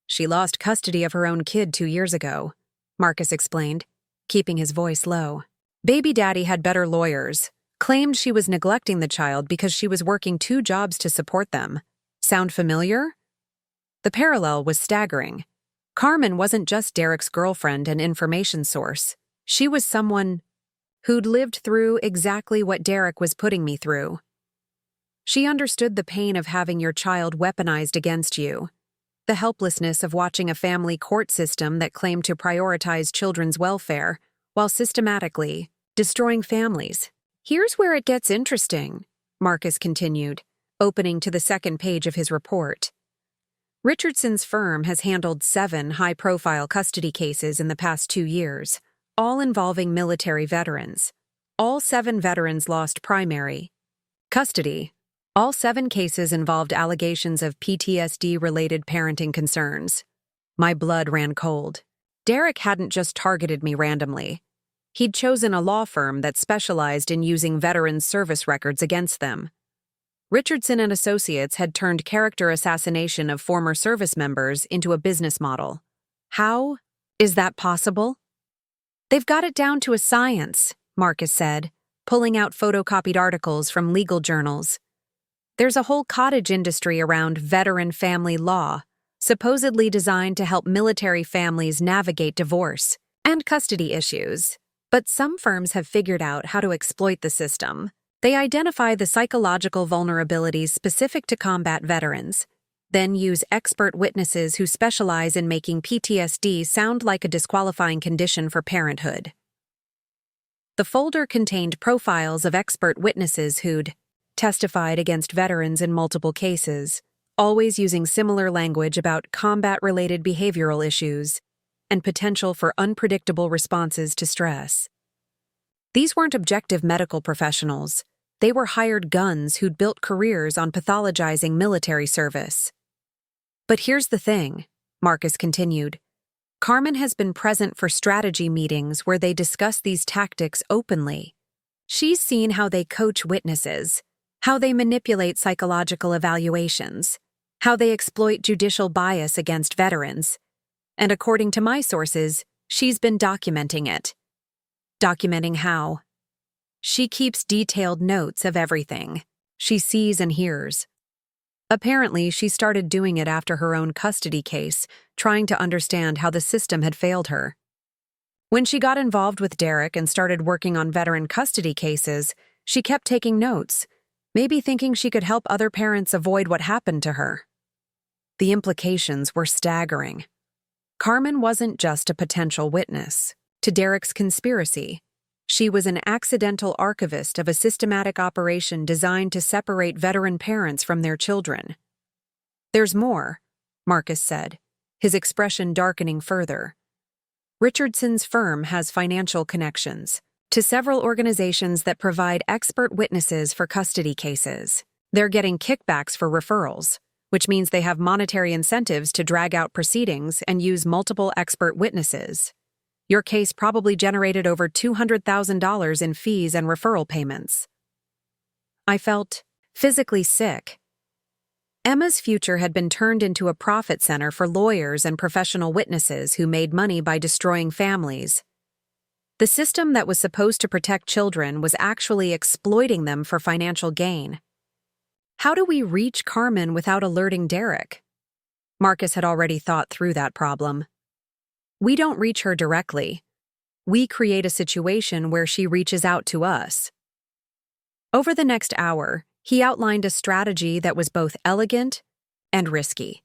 She lost custody of her own kid 2 years ago, Marcus explained, keeping his voice low. Baby daddy had better lawyers, claimed she was neglecting the child because she was working 2 jobs to support them. Sound familiar? The parallel was staggering. Carmen wasn't just Derek's girlfriend and information source. She was someone who'd lived through exactly what Derek was putting me through. She understood the pain of having your child weaponized against you, the helplessness of watching a family court system that claimed to prioritize children's welfare while systematically destroying families. Here's where it gets interesting, Marcus continued, opening to the second page of his report. Richardson's firm has handled 7 high-profile custody cases in the past 2 years, all involving military veterans. All 7 veterans lost primary custody. All 7 cases involved allegations of PTSD-related parenting concerns. My blood ran cold. Derek hadn't just targeted me randomly. He'd chosen a law firm that specialized in using veterans' service records against them. Richardson & Associates had turned character assassination of former service members into a business model. How is that possible? They've got it down to a science, Marcus said, pulling out photocopied articles from legal journals. There's a whole cottage industry around veteran family law, supposedly designed to help military families navigate divorce and custody issues. But some firms have figured out how to exploit the system. They identify the psychological vulnerabilities specific to combat veterans, then use expert witnesses who specialize in making PTSD sound like a disqualifying condition for parenthood. The folder contained profiles of expert witnesses who'd testified against veterans in multiple cases, always using similar language about combat-related behavioral issues and potential for unpredictable responses to stress. These weren't objective medical professionals. They were hired guns who'd built careers on pathologizing military service. But here's the thing, Marcus continued. Carmen has been present for strategy meetings where they discuss these tactics openly. She's seen how they coach witnesses, how they manipulate psychological evaluations, how they exploit judicial bias against veterans. And according to my sources, she's been documenting it. Documenting how? She keeps detailed notes of everything she sees and hears. Apparently, she started doing it after her own custody case, trying to understand how the system had failed her. When she got involved with Derek and started working on veteran custody cases, she kept taking notes, maybe thinking she could help other parents avoid what happened to her. The implications were staggering. Carmen wasn't just a potential witness to Derek's conspiracy. She was an accidental archivist of a systematic operation designed to separate veteran parents from their children. There's more, Marcus said, his expression darkening further. Richardson's firm has financial connections to several organizations that provide expert witnesses for custody cases. They're getting kickbacks for referrals, which means they have monetary incentives to drag out proceedings and use multiple expert witnesses. Your case probably generated over $200,000 in fees and referral payments. I felt physically sick. Emma's future had been turned into a profit center for lawyers and professional witnesses who made money by destroying families. The system that was supposed to protect children was actually exploiting them for financial gain. How do we reach Carmen without alerting Derek? Marcus had already thought through that problem. We don't reach her directly. We create a situation where she reaches out to us. Over the next hour, he outlined a strategy that was both elegant and risky.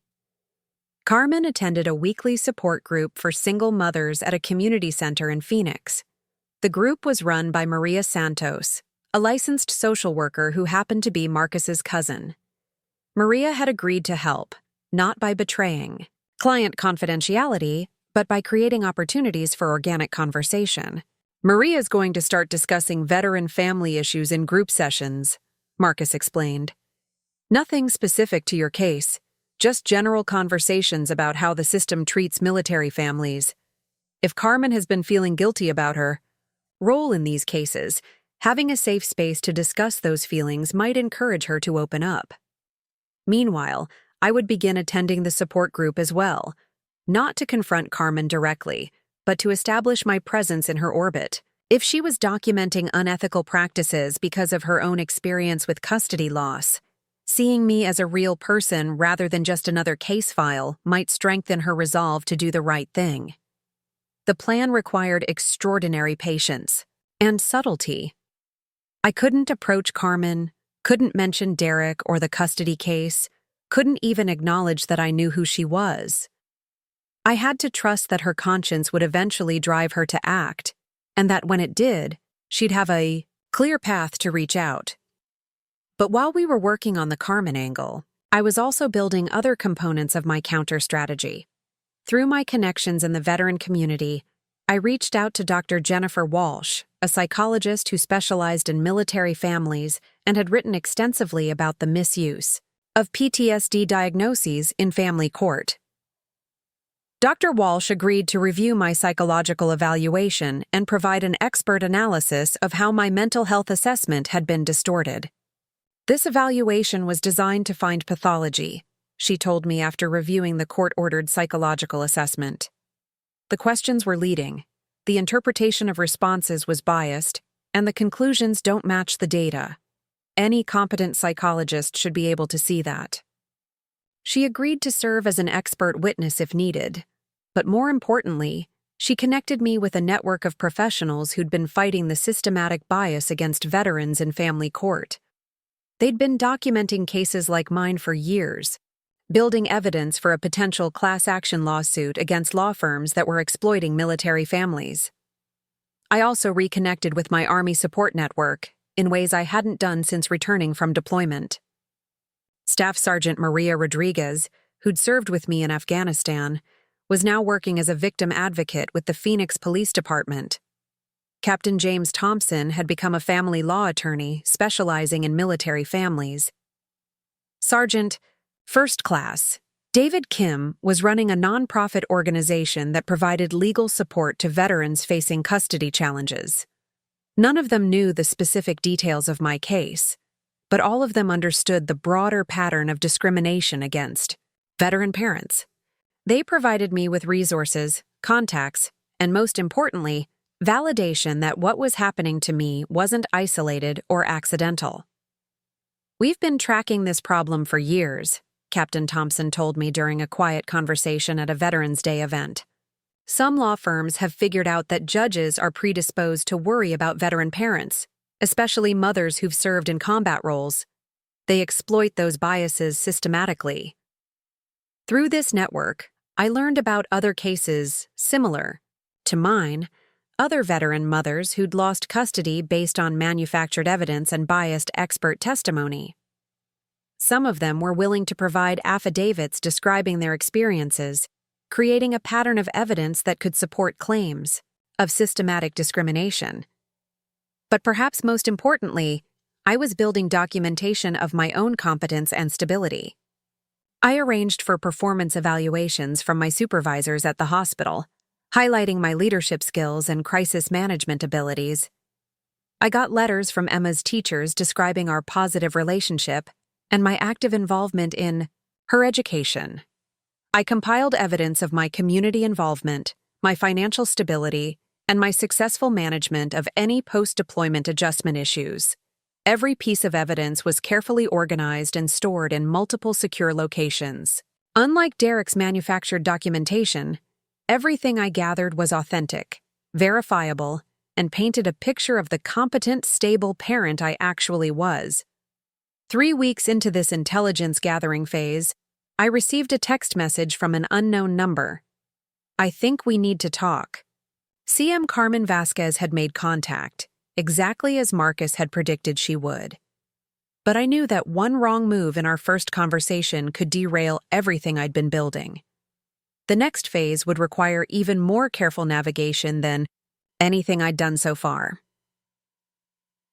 Carmen attended a weekly support group for single mothers at a community center in Phoenix. The group was run by Maria Santos, a licensed social worker who happened to be Marcus's cousin. Maria had agreed to help, not by betraying client confidentiality, but by creating opportunities for organic conversation. Maria's going to start discussing veteran family issues in group sessions, Marcus explained. Nothing specific to your case, just general conversations about how the system treats military families. If Carmen has been feeling guilty about her role in these cases, having a safe space to discuss those feelings might encourage her to open up. Meanwhile, I would begin attending the support group as well, not to confront Carmen directly, but to establish my presence in her orbit. If she was documenting unethical practices because of her own experience with custody loss, seeing me as a real person rather than just another case file might strengthen her resolve to do the right thing. The plan required extraordinary patience and subtlety. I couldn't approach Carmen, couldn't mention Derek or the custody case, couldn't even acknowledge that I knew who she was. I had to trust that her conscience would eventually drive her to act, and that when it did, she'd have a clear path to reach out. But while we were working on the Carmen angle, I was also building other components of my counter strategy. Through my connections in the veteran community, I reached out to Dr. Jennifer Walsh, a psychologist who specialized in military families and had written extensively about the misuse of PTSD diagnoses in family court. Dr. Walsh agreed to review my psychological evaluation and provide an expert analysis of how my mental health assessment had been distorted. This evaluation was designed to find pathology, she told me after reviewing the court-ordered psychological assessment. The questions were leading, the interpretation of responses was biased, and the conclusions don't match the data. Any competent psychologist should be able to see that. She agreed to serve as an expert witness if needed, but more importantly, she connected me with a network of professionals who'd been fighting the systematic bias against veterans in family court. They'd been documenting cases like mine for years, building evidence for a potential class action lawsuit against law firms that were exploiting military families. I also reconnected with my Army support network in ways I hadn't done since returning from deployment. Staff Sergeant Maria Rodriguez, who'd served with me in Afghanistan, was now working as a victim advocate with the Phoenix Police Department. Captain James Thompson had become a family law attorney specializing in military families. Sergeant, First Class, David Kim was running a nonprofit organization that provided legal support to veterans facing custody challenges. None of them knew the specific details of my case, but all of them understood the broader pattern of discrimination against veteran parents. They provided me with resources, contacts, and most importantly, validation that what was happening to me wasn't isolated or accidental. "We've been tracking this problem for years," Captain Thompson told me during a quiet conversation at a Veterans Day event. "Some law firms have figured out that judges are predisposed to worry about veteran parents, especially mothers who've served in combat roles. They exploit those biases systematically." Through this network, I learned about other cases similar to mine, other veteran mothers who'd lost custody based on manufactured evidence and biased expert testimony. Some of them were willing to provide affidavits describing their experiences, creating a pattern of evidence that could support claims of systematic discrimination. But perhaps most importantly, I was building documentation of my own competence and stability. I arranged for performance evaluations from my supervisors at the hospital, highlighting my leadership skills and crisis management abilities. I got letters from Emma's teachers describing our positive relationship and my active involvement in her education. I compiled evidence of my community involvement, my financial stability, and my successful management of any post-deployment adjustment issues. Every piece of evidence was carefully organized and stored in multiple secure locations. Unlike Derek's manufactured documentation, everything I gathered was authentic, verifiable, and painted a picture of the competent, stable parent I actually was. 3 weeks into this intelligence-gathering phase, I received a text message from an unknown number. "I think we need to talk." CM Carmen Vasquez had made contact, exactly as Marcus had predicted she would. But I knew that one wrong move in our first conversation could derail everything I'd been building. The next phase would require even more careful navigation than anything I'd done so far.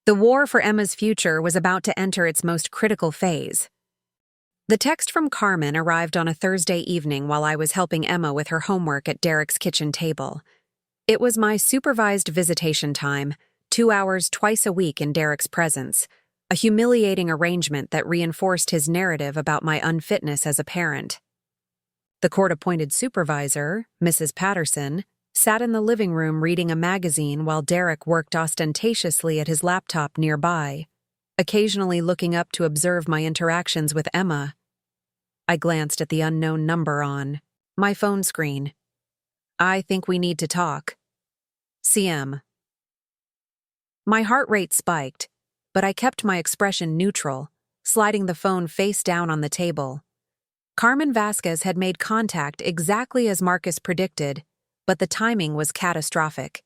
The war for Emma's future was about to enter its most critical phase. The text from Carmen arrived on a Thursday evening while I was helping Emma with her homework at Derek's kitchen table. It was my supervised visitation time, 2 hours twice a week in Derek's presence, a humiliating arrangement that reinforced his narrative about my unfitness as a parent. The court-appointed supervisor, Mrs. Patterson, sat in the living room reading a magazine while Derek worked ostentatiously at his laptop nearby, occasionally looking up to observe my interactions with Emma. I glanced at the unknown number on my phone screen. "I think we need to talk. CM." My heart rate spiked, but I kept my expression neutral, sliding the phone face down on the table. Carmen Vasquez had made contact exactly as Marcus predicted, but the timing was catastrophic.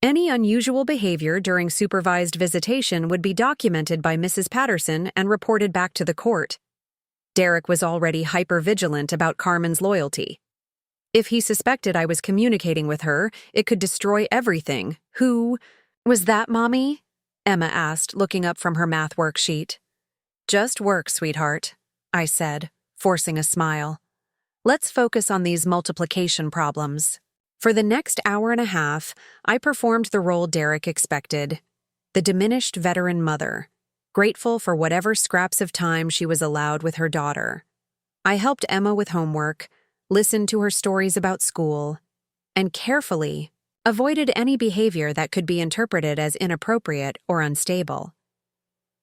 Any unusual behavior during supervised visitation would be documented by Mrs. Patterson and reported back to the court. Derek was already hyper-vigilant about Carmen's loyalty. If he suspected I was communicating with her, it could destroy everything. "Who was that, Mommy?" Emma asked, looking up from her math worksheet. "Just work, sweetheart," I said, forcing a smile. "Let's focus on these multiplication problems." For the next hour and a half, I performed the role Derek expected, the diminished veteran mother, grateful for whatever scraps of time she was allowed with her daughter. I helped Emma with homework, listened to her stories about school, and carefully avoided any behavior that could be interpreted as inappropriate or unstable.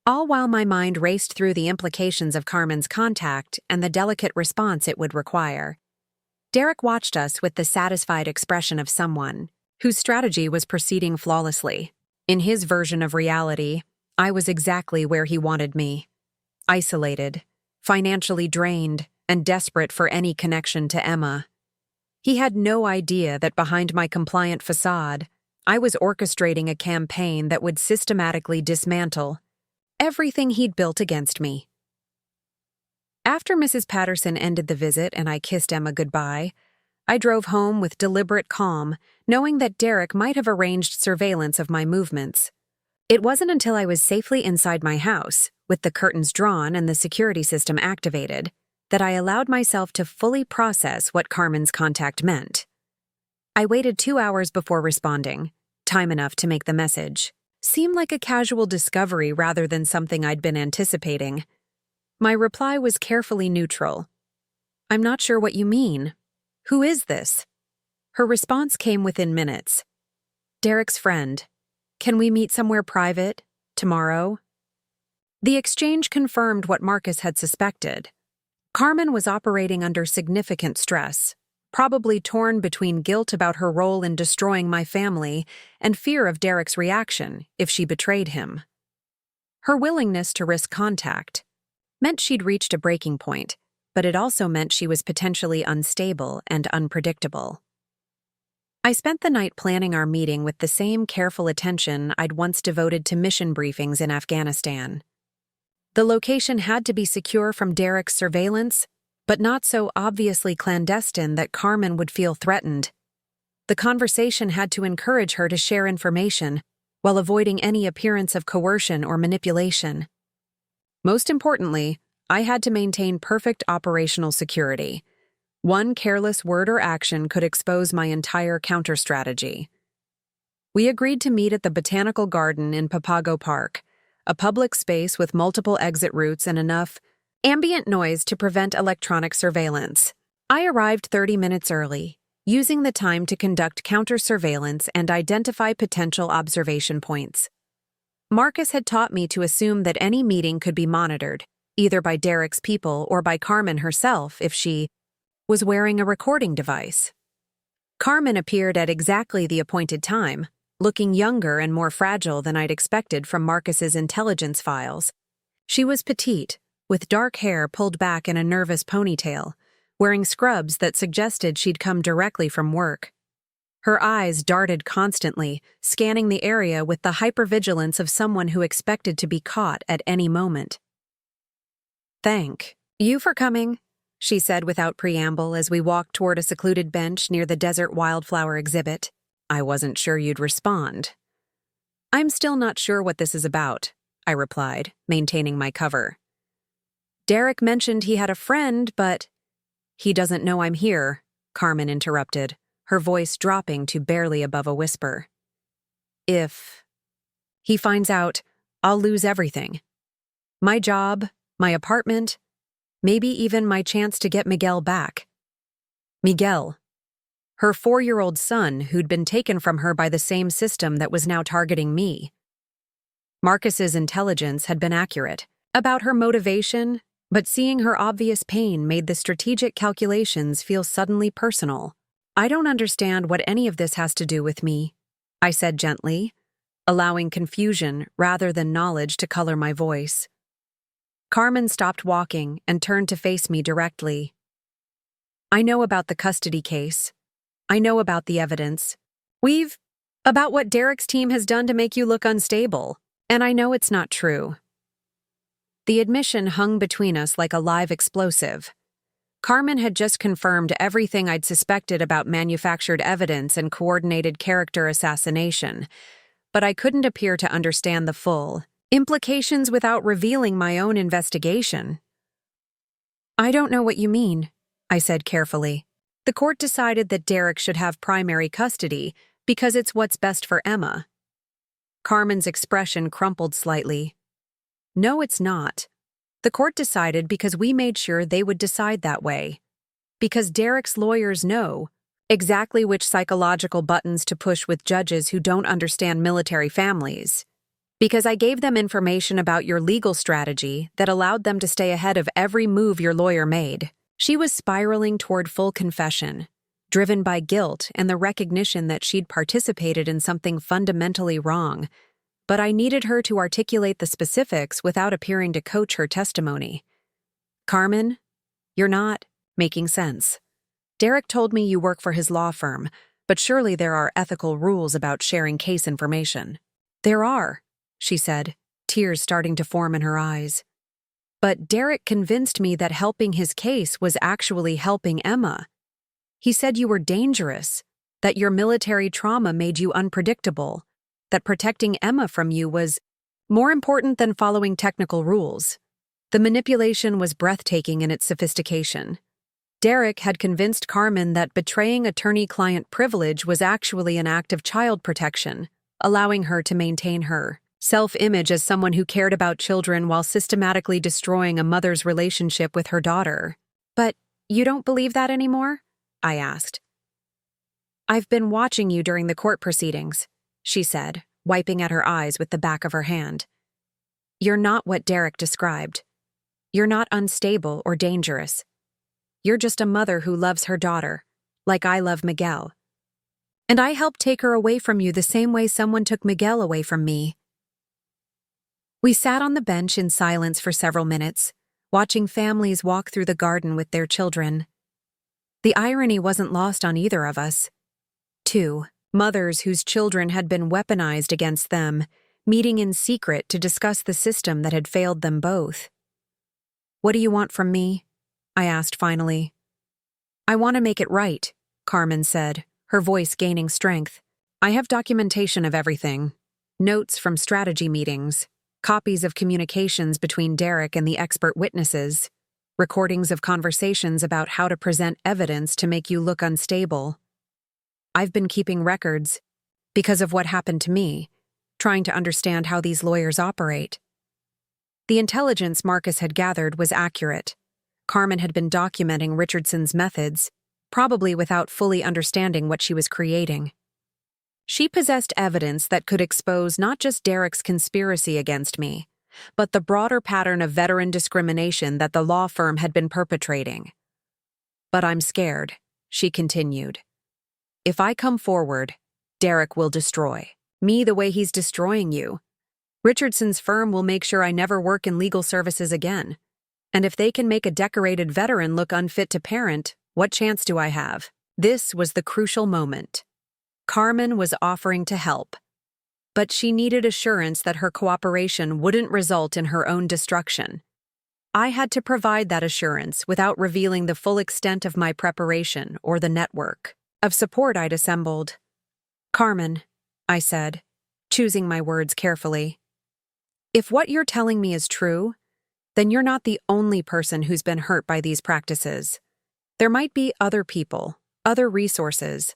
All while my mind raced through the implications of Carmen's contact and the delicate response it would require. Derek watched us with the satisfied expression of someone whose strategy was proceeding flawlessly. In his version of reality, I was exactly where he wanted me. Isolated, financially drained, and desperate for any connection to Emma. He had no idea that behind my compliant facade, I was orchestrating a campaign that would systematically dismantle everything he'd built against me. After Mrs. Patterson ended the visit and I kissed Emma goodbye, I drove home with deliberate calm, knowing that Derek might have arranged surveillance of my movements. It wasn't until I was safely inside my house, with the curtains drawn and the security system activated, that I allowed myself to fully process what Carmen's contact meant. I waited 2 hours before responding, time enough to make the message seem like a casual discovery rather than something I'd been anticipating. My reply was carefully neutral. "I'm not sure what you mean. Who is this?" Her response came within minutes. "Derek's friend. Can we meet somewhere private? Tomorrow?" The exchange confirmed what Marcus had suspected. Carmen was operating under significant stress, probably torn between guilt about her role in destroying my family and fear of Derek's reaction if she betrayed him. Her willingness to risk contact meant she'd reached a breaking point, but it also meant she was potentially unstable and unpredictable. I spent the night planning our meeting with the same careful attention I'd once devoted to mission briefings in Afghanistan. The location had to be secure from Derek's surveillance, but not so obviously clandestine that Carmen would feel threatened. The conversation had to encourage her to share information while avoiding any appearance of coercion or manipulation. Most importantly, I had to maintain perfect operational security. One careless word or action could expose my entire counter-strategy. We agreed to meet at the Botanical Garden in Papago Park, a public space with multiple exit routes and enough ambient noise to prevent electronic surveillance. I arrived 30 minutes early, using the time to conduct counter-surveillance and identify potential observation points. Marcus had taught me to assume that any meeting could be monitored, either by Derek's people or by Carmen herself if she was wearing a recording device. Carmen appeared at exactly the appointed time, looking younger and more fragile than I'd expected from Marcus's intelligence files. She was petite, with dark hair pulled back in a nervous ponytail, wearing scrubs that suggested she'd come directly from work. Her eyes darted constantly, scanning the area with the hypervigilance of someone who expected to be caught at any moment. "Thank you for coming," she said without preamble as we walked toward a secluded bench near the desert wildflower exhibit. "I wasn't sure you'd respond." "I'm still not sure what this is about," I replied, maintaining my cover. "Derek mentioned he had a friend, but—" "He doesn't know I'm here," Carmen interrupted, her voice dropping to barely above a whisper. "If he finds out, I'll lose everything. My job, my apartment, maybe even my chance to get Miguel back." Miguel. Her 4-year-old son who'd been taken from her by the same system that was now targeting me. Marcus's intelligence had been accurate about her motivation, but seeing her obvious pain made the strategic calculations feel suddenly personal. "I don't understand what any of this has to do with me," I said gently, allowing confusion rather than knowledge to color my voice. Carmen stopped walking and turned to face me directly. "I know about the custody case. I know about the evidence. About what Derek's team has done to make you look unstable, and I know it's not true." The admission hung between us like a live explosive. Carmen had just confirmed everything I'd suspected about manufactured evidence and coordinated character assassination, but I couldn't appear to understand the full implications without revealing my own investigation. "I don't know what you mean," I said carefully. "The court decided that Derek should have primary custody because it's what's best for Emma." Carmen's expression crumpled slightly. "No, it's not. The court decided because we made sure they would decide that way. Because Derek's lawyers know exactly which psychological buttons to push with judges who don't understand military families. Because I gave them information about your legal strategy that allowed them to stay ahead of every move your lawyer made." She was spiraling toward full confession, driven by guilt and the recognition that she'd participated in something fundamentally wrong, but I needed her to articulate the specifics without appearing to coach her testimony. "Carmen, you're not making sense. Derek told me you work for his law firm, but surely there are ethical rules about sharing case information." "There are," she said, tears starting to form in her eyes. But Derek convinced me that helping his case was actually helping Emma. He said you were dangerous, that your military trauma made you unpredictable, that protecting Emma from you was more important than following technical rules. The manipulation was breathtaking in its sophistication. Derek had convinced Carmen that betraying attorney-client privilege was actually an act of child protection, allowing her to maintain her self-image as someone who cared about children while systematically destroying a mother's relationship with her daughter. But you don't believe that anymore? I asked. I've been watching you during the court proceedings, she said, wiping at her eyes with the back of her hand. You're not what Derek described. You're not unstable or dangerous. You're just a mother who loves her daughter, like I love Miguel. And I helped take her away from you the same way someone took Miguel away from me. We sat on the bench in silence for several minutes, watching families walk through the garden with their children. The irony wasn't lost on either of us. Two mothers whose children had been weaponized against them, meeting in secret to discuss the system that had failed them both. What do you want from me? I asked finally. I want to make it right, Carmen said, her voice gaining strength. I have documentation of everything. Notes from strategy meetings, copies of communications between Derek and the expert witnesses, recordings of conversations about how to present evidence to make you look unstable. I've been keeping records, because of what happened to me, trying to understand how these lawyers operate. The intelligence Marcus had gathered was accurate. Carmen had been documenting Richardson's methods, probably without fully understanding what she was creating. She possessed evidence that could expose not just Derek's conspiracy against me, but the broader pattern of veteran discrimination that the law firm had been perpetrating. But I'm scared, she continued. If I come forward, Derek will destroy me the way he's destroying you. Richardson's firm will make sure I never work in legal services again. And if they can make a decorated veteran look unfit to parent, what chance do I have? This was the crucial moment. Carmen was offering to help, but she needed assurance that her cooperation wouldn't result in her own destruction. I had to provide that assurance without revealing the full extent of my preparation or the network of support I'd assembled. Carmen, I said, choosing my words carefully. If what you're telling me is true, then you're not the only person who's been hurt by these practices. There might be other people, other resources,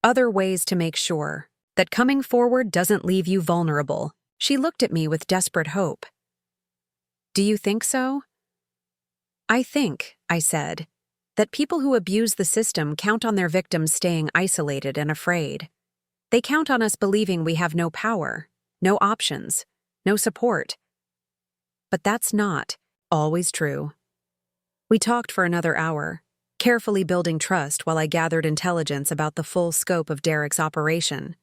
other ways to make sure that coming forward doesn't leave you vulnerable. She looked at me with desperate hope. Do you think so? I think, I said, that people who abuse the system count on their victims staying isolated and afraid. They count on us believing we have no power, no options, no support. But that's not always true. We talked for another hour, carefully building trust while I gathered intelligence about the full scope of Derek's operation.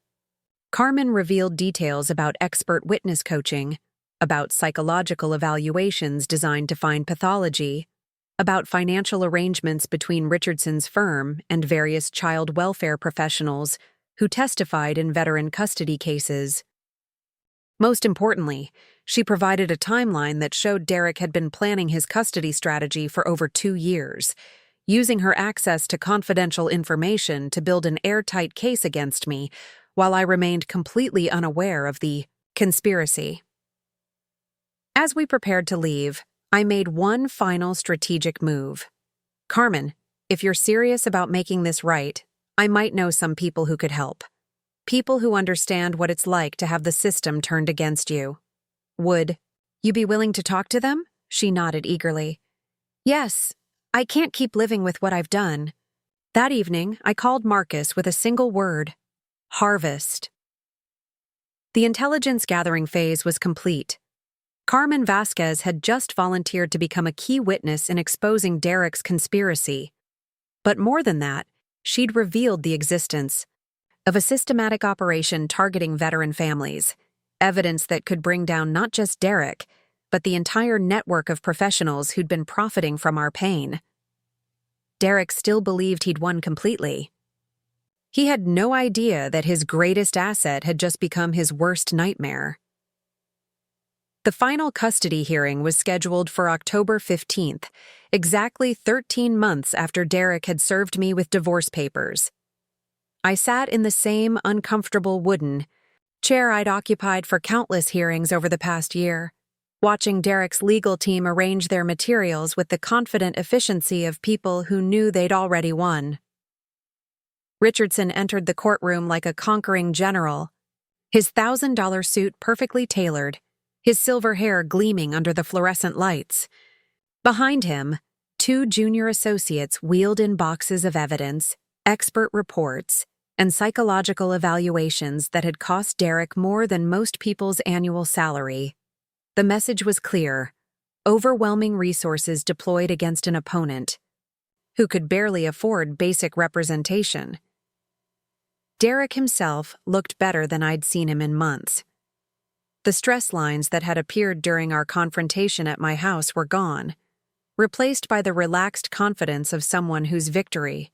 Carmen revealed details about expert witness coaching, about psychological evaluations designed to find pathology, about financial arrangements between Richardson's firm and various child welfare professionals who testified in veteran custody cases. Most importantly, she provided a timeline that showed Derek had been planning his custody strategy for over 2 years, using her access to confidential information to build an airtight case against me, while I remained completely unaware of the conspiracy. As we prepared to leave, I made one final strategic move. Carmen, if you're serious about making this right, I might know some people who could help. People who understand what it's like to have the system turned against you. Would you be willing to talk to them? She nodded eagerly. Yes, I can't keep living with what I've done. That evening, I called Marcus with a single word: harvest. The intelligence gathering phase was complete. Carmen Vasquez had just volunteered to become a key witness in exposing Derek's conspiracy. But more than that, she'd revealed the existence of a systematic operation targeting veteran families, evidence that could bring down not just Derek, but the entire network of professionals who'd been profiting from our pain. Derek still believed he'd won completely. He had no idea that his greatest asset had just become his worst nightmare. The final custody hearing was scheduled for October 15th, exactly 13 months after Derek had served me with divorce papers. I sat in the same uncomfortable wooden chair I'd occupied for countless hearings over the past year, watching Derek's legal team arrange their materials with the confident efficiency of people who knew they'd already won. Richardson entered the courtroom like a conquering general, his $1,000 suit perfectly tailored, his silver hair gleaming under the fluorescent lights. Behind him, 2 junior associates wheeled in boxes of evidence, expert reports, and psychological evaluations that had cost Derek more than most people's annual salary. The message was clear: overwhelming resources deployed against an opponent who could barely afford basic representation. Derek himself looked better than I'd seen him in months. The stress lines that had appeared during our confrontation at my house were gone, replaced by the relaxed confidence of someone whose victory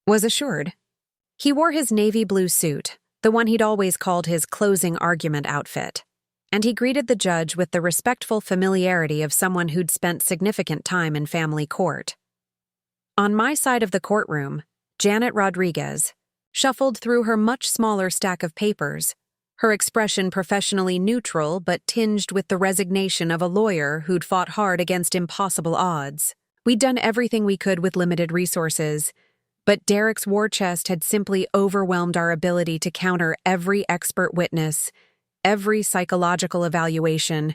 was assured. He wore his navy blue suit, the one he'd always called his closing argument outfit, and he greeted the judge with the respectful familiarity of someone who'd spent significant time in family court. On my side of the courtroom, Janet Rodriguez shuffled through her much smaller stack of papers, her expression professionally neutral but tinged with the resignation of a lawyer who'd fought hard against impossible odds. We'd done everything we could with limited resources, but Derek's war chest had simply overwhelmed our ability to counter every expert witness, every psychological evaluation,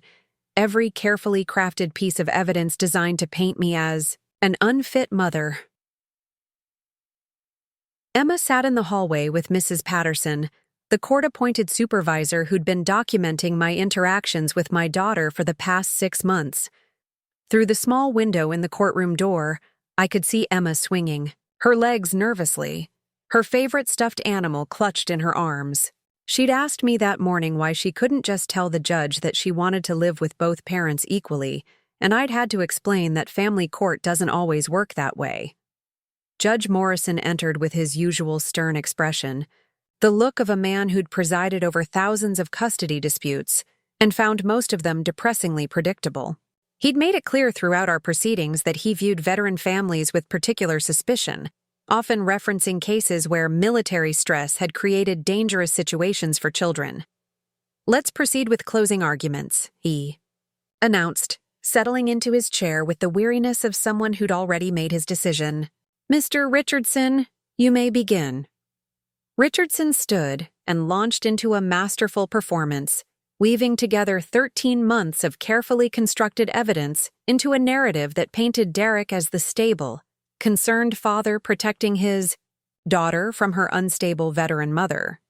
every carefully crafted piece of evidence designed to paint me as an unfit mother. Emma sat in the hallway with Mrs. Patterson, the court-appointed supervisor who'd been documenting my interactions with my daughter for the past 6 months. Through the small window in the courtroom door, I could see Emma swinging, her legs nervously, her favorite stuffed animal clutched in her arms. She'd asked me that morning why she couldn't just tell the judge that she wanted to live with both parents equally, and I'd had to explain that family court doesn't always work that way. Judge Morrison entered with his usual stern expression, the look of a man who'd presided over thousands of custody disputes and found most of them depressingly predictable. He'd made it clear throughout our proceedings that he viewed veteran families with particular suspicion, often referencing cases where military stress had created dangerous situations for children. "Let's proceed with closing arguments," he announced, settling into his chair with the weariness of someone who'd already made his decision. "Mr. Richardson, you may begin." Richardson stood and launched into a masterful performance, weaving together 13 months of carefully constructed evidence into a narrative that painted Derek as the stable, concerned father protecting his daughter from her unstable veteran mother.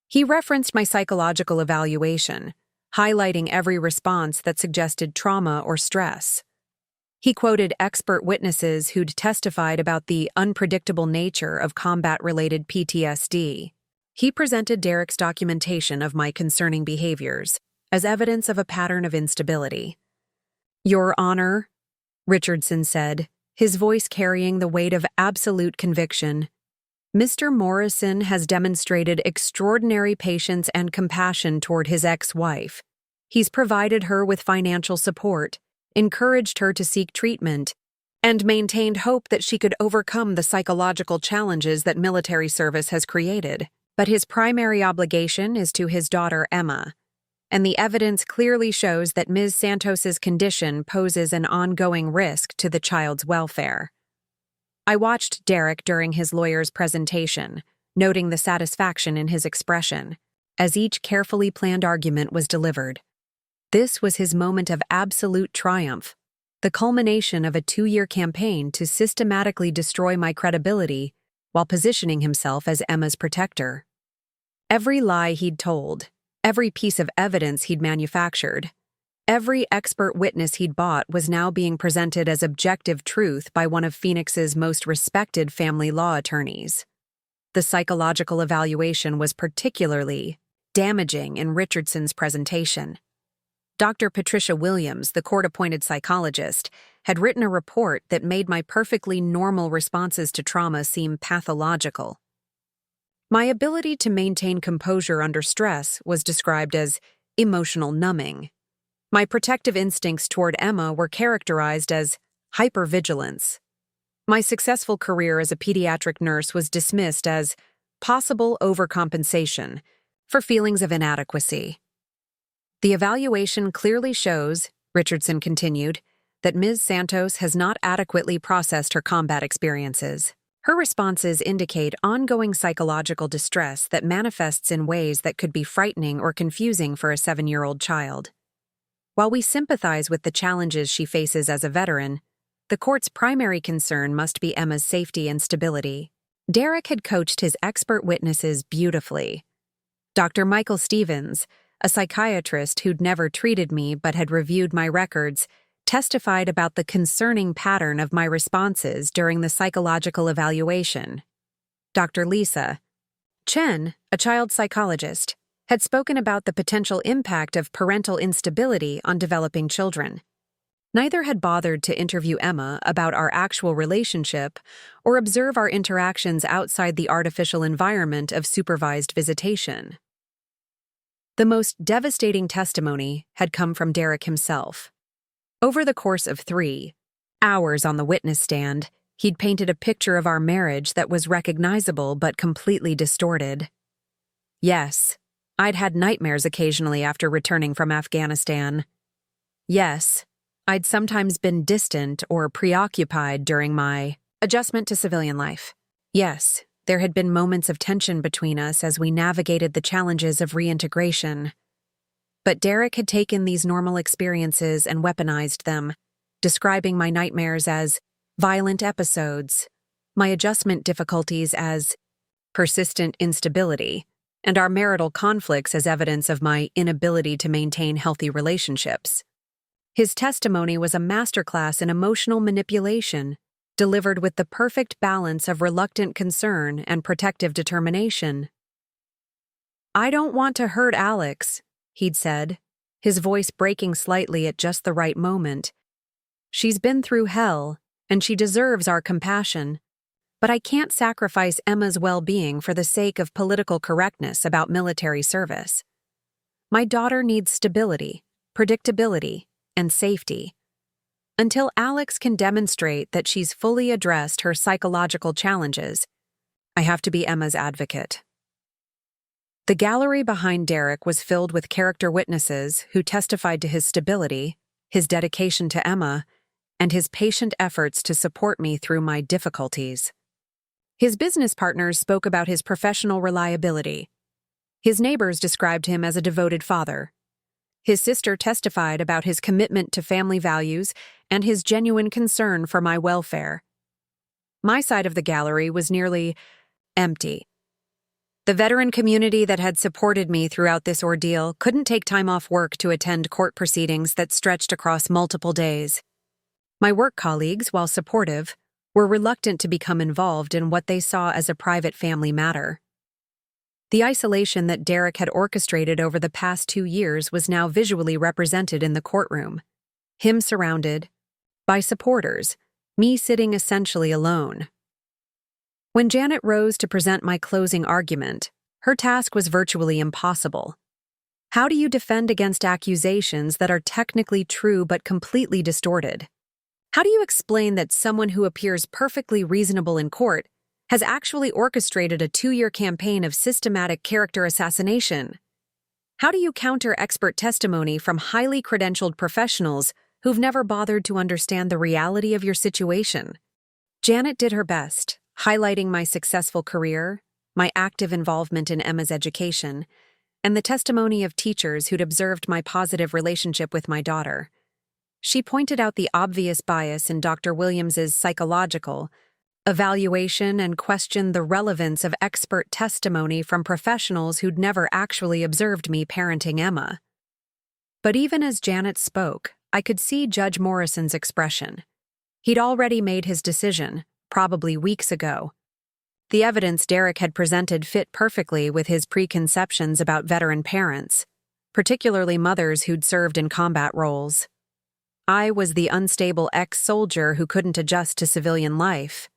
He referenced my psychological evaluation, highlighting every response that suggested trauma or stress. He quoted expert witnesses who'd testified about the unpredictable nature of combat-related PTSD. He presented Derek's documentation of my concerning behaviors as evidence of a pattern of instability. "Your Honor," Richardson said, his voice carrying the weight of absolute conviction, "Mr. Morrison has demonstrated extraordinary patience and compassion toward his ex-wife. He's provided her with financial support, encouraged her to seek treatment, and maintained hope that she could overcome the psychological challenges that military service has created. But his primary obligation is to his daughter Emma, and the evidence clearly shows that Ms. Santos's condition poses an ongoing risk to the child's welfare." I watched Derek during his lawyer's presentation, noting the satisfaction in his expression, as each carefully planned argument was delivered. This was his moment of absolute triumph, the culmination of a 2-year campaign to systematically destroy my credibility while positioning himself as Emma's protector. Every lie he'd told, every piece of evidence he'd manufactured, every expert witness he'd bought was now being presented as objective truth by one of Phoenix's most respected family law attorneys. The psychological evaluation was particularly damaging in Richardson's presentation. Dr. Patricia Williams, the court-appointed psychologist, had written a report that made my perfectly normal responses to trauma seem pathological. My ability to maintain composure under stress was described as emotional numbing. My protective instincts toward Emma were characterized as hypervigilance. My successful career as a pediatric nurse was dismissed as possible overcompensation for feelings of inadequacy. The evaluation clearly shows, Richardson continued, that Ms. Santos has not adequately processed her combat experiences. Her responses indicate ongoing psychological distress that manifests in ways that could be frightening or confusing for a 7-year-old child. While we sympathize with the challenges she faces as a veteran, the court's primary concern must be Emma's safety and stability. Derek had coached his expert witnesses beautifully. Dr. Michael Stevens, a psychiatrist who'd never treated me but had reviewed my records, testified about the concerning pattern of my responses during the psychological evaluation. Dr. Lisa Chen, a child psychologist, had spoken about the potential impact of parental instability on developing children. Neither had bothered to interview Emma about our actual relationship or observe our interactions outside the artificial environment of supervised visitation. The most devastating testimony had come from Derek himself. Over the course of 3 hours on the witness stand, he'd painted a picture of our marriage that was recognizable but completely distorted. Yes, I'd had nightmares occasionally after returning from Afghanistan. Yes, I'd sometimes been distant or preoccupied during my adjustment to civilian life. Yes, there had been moments of tension between us as we navigated the challenges of reintegration. But Derek had taken these normal experiences and weaponized them, describing my nightmares as violent episodes, my adjustment difficulties as persistent instability, and our marital conflicts as evidence of my inability to maintain healthy relationships. His testimony was a masterclass in emotional manipulation, delivered with the perfect balance of reluctant concern and protective determination. "I don't want to hurt Alex," he'd said, his voice breaking slightly at just the right moment. "She's been through hell, and she deserves our compassion. But I can't sacrifice Emma's well-being for the sake of political correctness about military service. My daughter needs stability, predictability, and safety. Until Alex can demonstrate that she's fully addressed her psychological challenges, I have to be Emma's advocate." The gallery behind Derek was filled with character witnesses who testified to his stability, his dedication to Emma, and his patient efforts to support me through my difficulties. His business partners spoke about his professional reliability. His neighbors described him as a devoted father. His sister testified about his commitment to family values and his genuine concern for my welfare. My side of the gallery was nearly empty. The veteran community that had supported me throughout this ordeal couldn't take time off work to attend court proceedings that stretched across multiple days. My work colleagues, while supportive, were reluctant to become involved in what they saw as a private family matter. The isolation that Derek had orchestrated over the past 2 years was now visually represented in the courtroom. Him surrounded by supporters, me sitting essentially alone. When Janet rose to present my closing argument, her task was virtually impossible. How do you defend against accusations that are technically true but completely distorted? How do you explain that someone who appears perfectly reasonable in court has actually orchestrated a 2-year campaign of systematic character assassination? How do you counter expert testimony from highly credentialed professionals who've never bothered to understand the reality of your situation? Janet did her best, highlighting my successful career, my active involvement in Emma's education, and the testimony of teachers who'd observed my positive relationship with my daughter. She pointed out the obvious bias in Dr. Williams's psychological evaluation and questioned the relevance of expert testimony from professionals who'd never actually observed me parenting Emma. But even as Janet spoke, I could see Judge Morrison's expression. He'd already made his decision, probably weeks ago. The evidence Derek had presented fit perfectly with his preconceptions about veteran parents, particularly mothers who'd served in combat roles. I was the unstable ex-soldier who couldn't adjust to civilian life.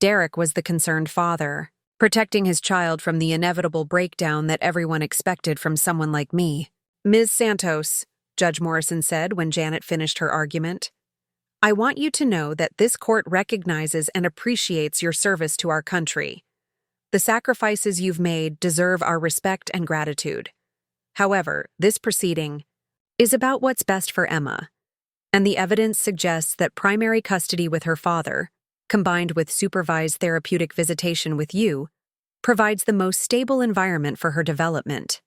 Derek was the concerned father, protecting his child from the inevitable breakdown that everyone expected from someone like me. "Ms. Santos," Judge Morrison said when Janet finished her argument. "I want you to know that this court recognizes and appreciates your service to our country. The sacrifices you've made deserve our respect and gratitude. However, this proceeding is about what's best for Emma, and the evidence suggests that primary custody with her father, combined with supervised therapeutic visitation with you, provides the most stable environment for her development."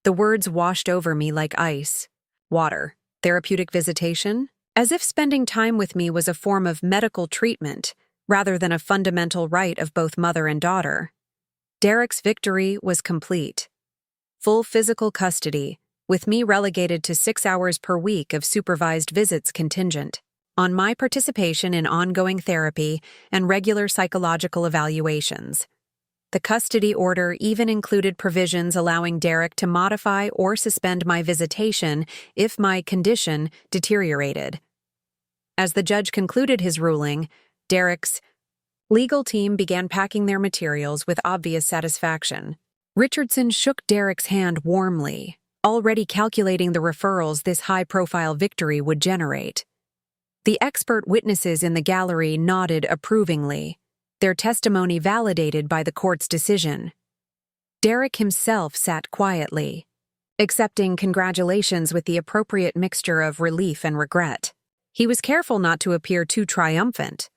The words washed over me like ice. Water, therapeutic visitation, as if spending time with me was a form of medical treatment rather than a fundamental right of both mother and daughter. Derek's victory was complete. Full physical custody, with me relegated to 6 hours per week of supervised visits contingent on my participation in ongoing therapy and regular psychological evaluations. The custody order even included provisions allowing Derek to modify or suspend my visitation if my condition deteriorated. As the judge concluded his ruling, Derek's legal team began packing their materials with obvious satisfaction. Richardson shook Derek's hand warmly, already calculating the referrals this high-profile victory would generate. The expert witnesses in the gallery nodded approvingly, their testimony validated by the court's decision. Derek himself sat quietly, accepting congratulations with the appropriate mixture of relief and regret. He was careful not to appear too triumphant.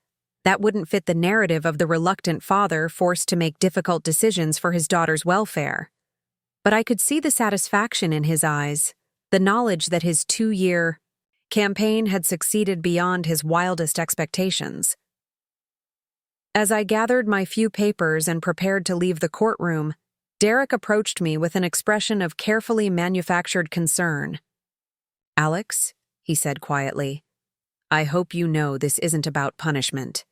That wouldn't fit the narrative of the reluctant father forced to make difficult decisions for his daughter's welfare. But I could see the satisfaction in his eyes, the knowledge that his 2-year campaign had succeeded beyond his wildest expectations. As I gathered my few papers and prepared to leave the courtroom, Derek approached me with an expression of carefully manufactured concern. "Alex," he said quietly, "I hope you know this isn't about punishment.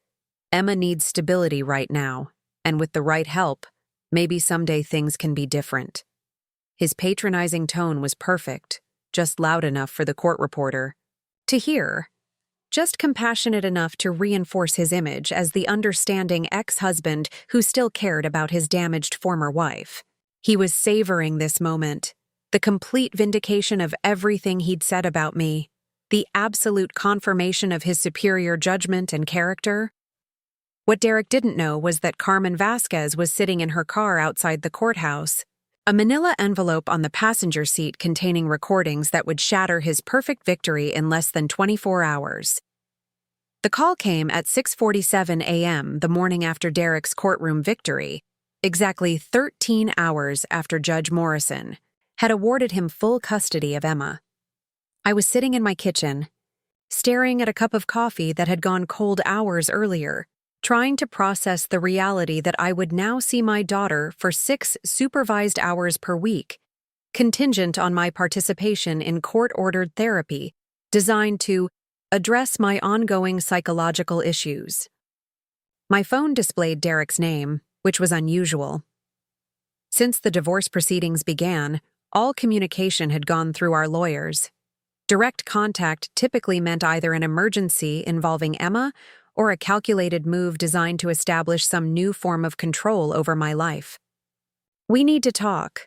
Emma needs stability right now, and with the right help, maybe someday things can be different." His patronizing tone was perfect, just loud enough for the court reporter to hear, just compassionate enough to reinforce his image as the understanding ex-husband who still cared about his damaged former wife. He was savoring this moment, the complete vindication of everything he'd said about me, the absolute confirmation of his superior judgment and character. What Derek didn't know was that Carmen Vasquez was sitting in her car outside the courthouse, a manila envelope on the passenger seat containing recordings that would shatter his perfect victory in less than 24 hours. The call came at 6:47 a.m. the morning after Derek's courtroom victory, exactly 13 hours after Judge Morrison had awarded him full custody of Emma. I was sitting in my kitchen, staring at a cup of coffee that had gone cold hours earlier, trying to process the reality that I would now see my daughter for 6 supervised hours per week, contingent on my participation in court-ordered therapy designed to address my ongoing psychological issues. My phone displayed Derek's name, which was unusual. Since the divorce proceedings began, all communication had gone through our lawyers. Direct contact typically meant either an emergency involving Emma or a calculated move designed to establish some new form of control over my life. "We need to talk."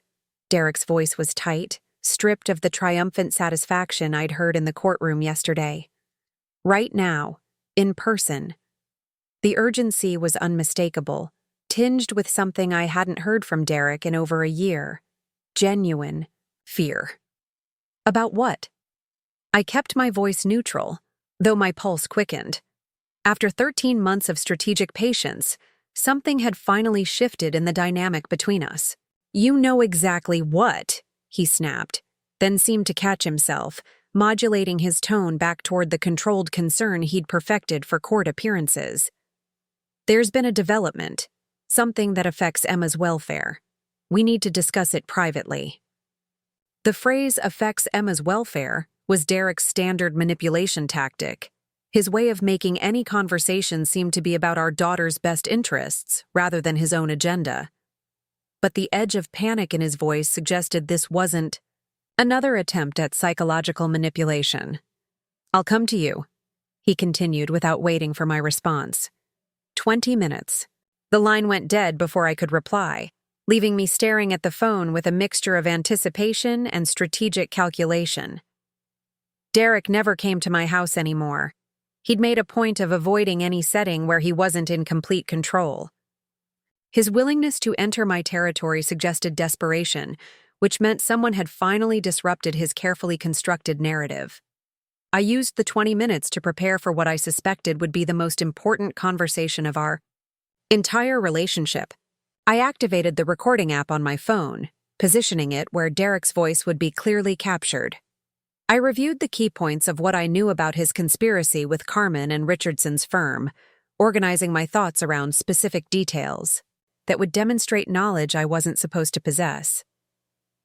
Derek's voice was tight, stripped of the triumphant satisfaction I'd heard in the courtroom yesterday. "Right now, in person." The urgency was unmistakable, tinged with something I hadn't heard from Derek in over a year: genuine fear. About what? I kept my voice neutral, though my pulse quickened. After 13 months of strategic patience, something had finally shifted in the dynamic between us. "You know exactly what," he snapped, then seemed to catch himself, modulating his tone back toward the controlled concern he'd perfected for court appearances. "There's been a development, something that affects Emma's welfare. We need to discuss it privately." The phrase "affects Emma's welfare" was Derek's standard manipulation tactic, his way of making any conversation seem to be about our daughter's best interests rather than his own agenda. But the edge of panic in his voice suggested this wasn't another attempt at psychological manipulation. "I'll come to you," he continued without waiting for my response. 20 minutes. The line went dead before I could reply, leaving me staring at the phone with a mixture of anticipation and strategic calculation. Derek never came to my house anymore. He'd made a point of avoiding any setting where he wasn't in complete control. His willingness to enter my territory suggested desperation, which meant someone had finally disrupted his carefully constructed narrative. I used the 20 minutes to prepare for what I suspected would be the most important conversation of our entire relationship. I activated the recording app on my phone, positioning it where Derek's voice would be clearly captured. I reviewed the key points of what I knew about his conspiracy with Carmen and Richardson's firm, organizing my thoughts around specific details that would demonstrate knowledge I wasn't supposed to possess.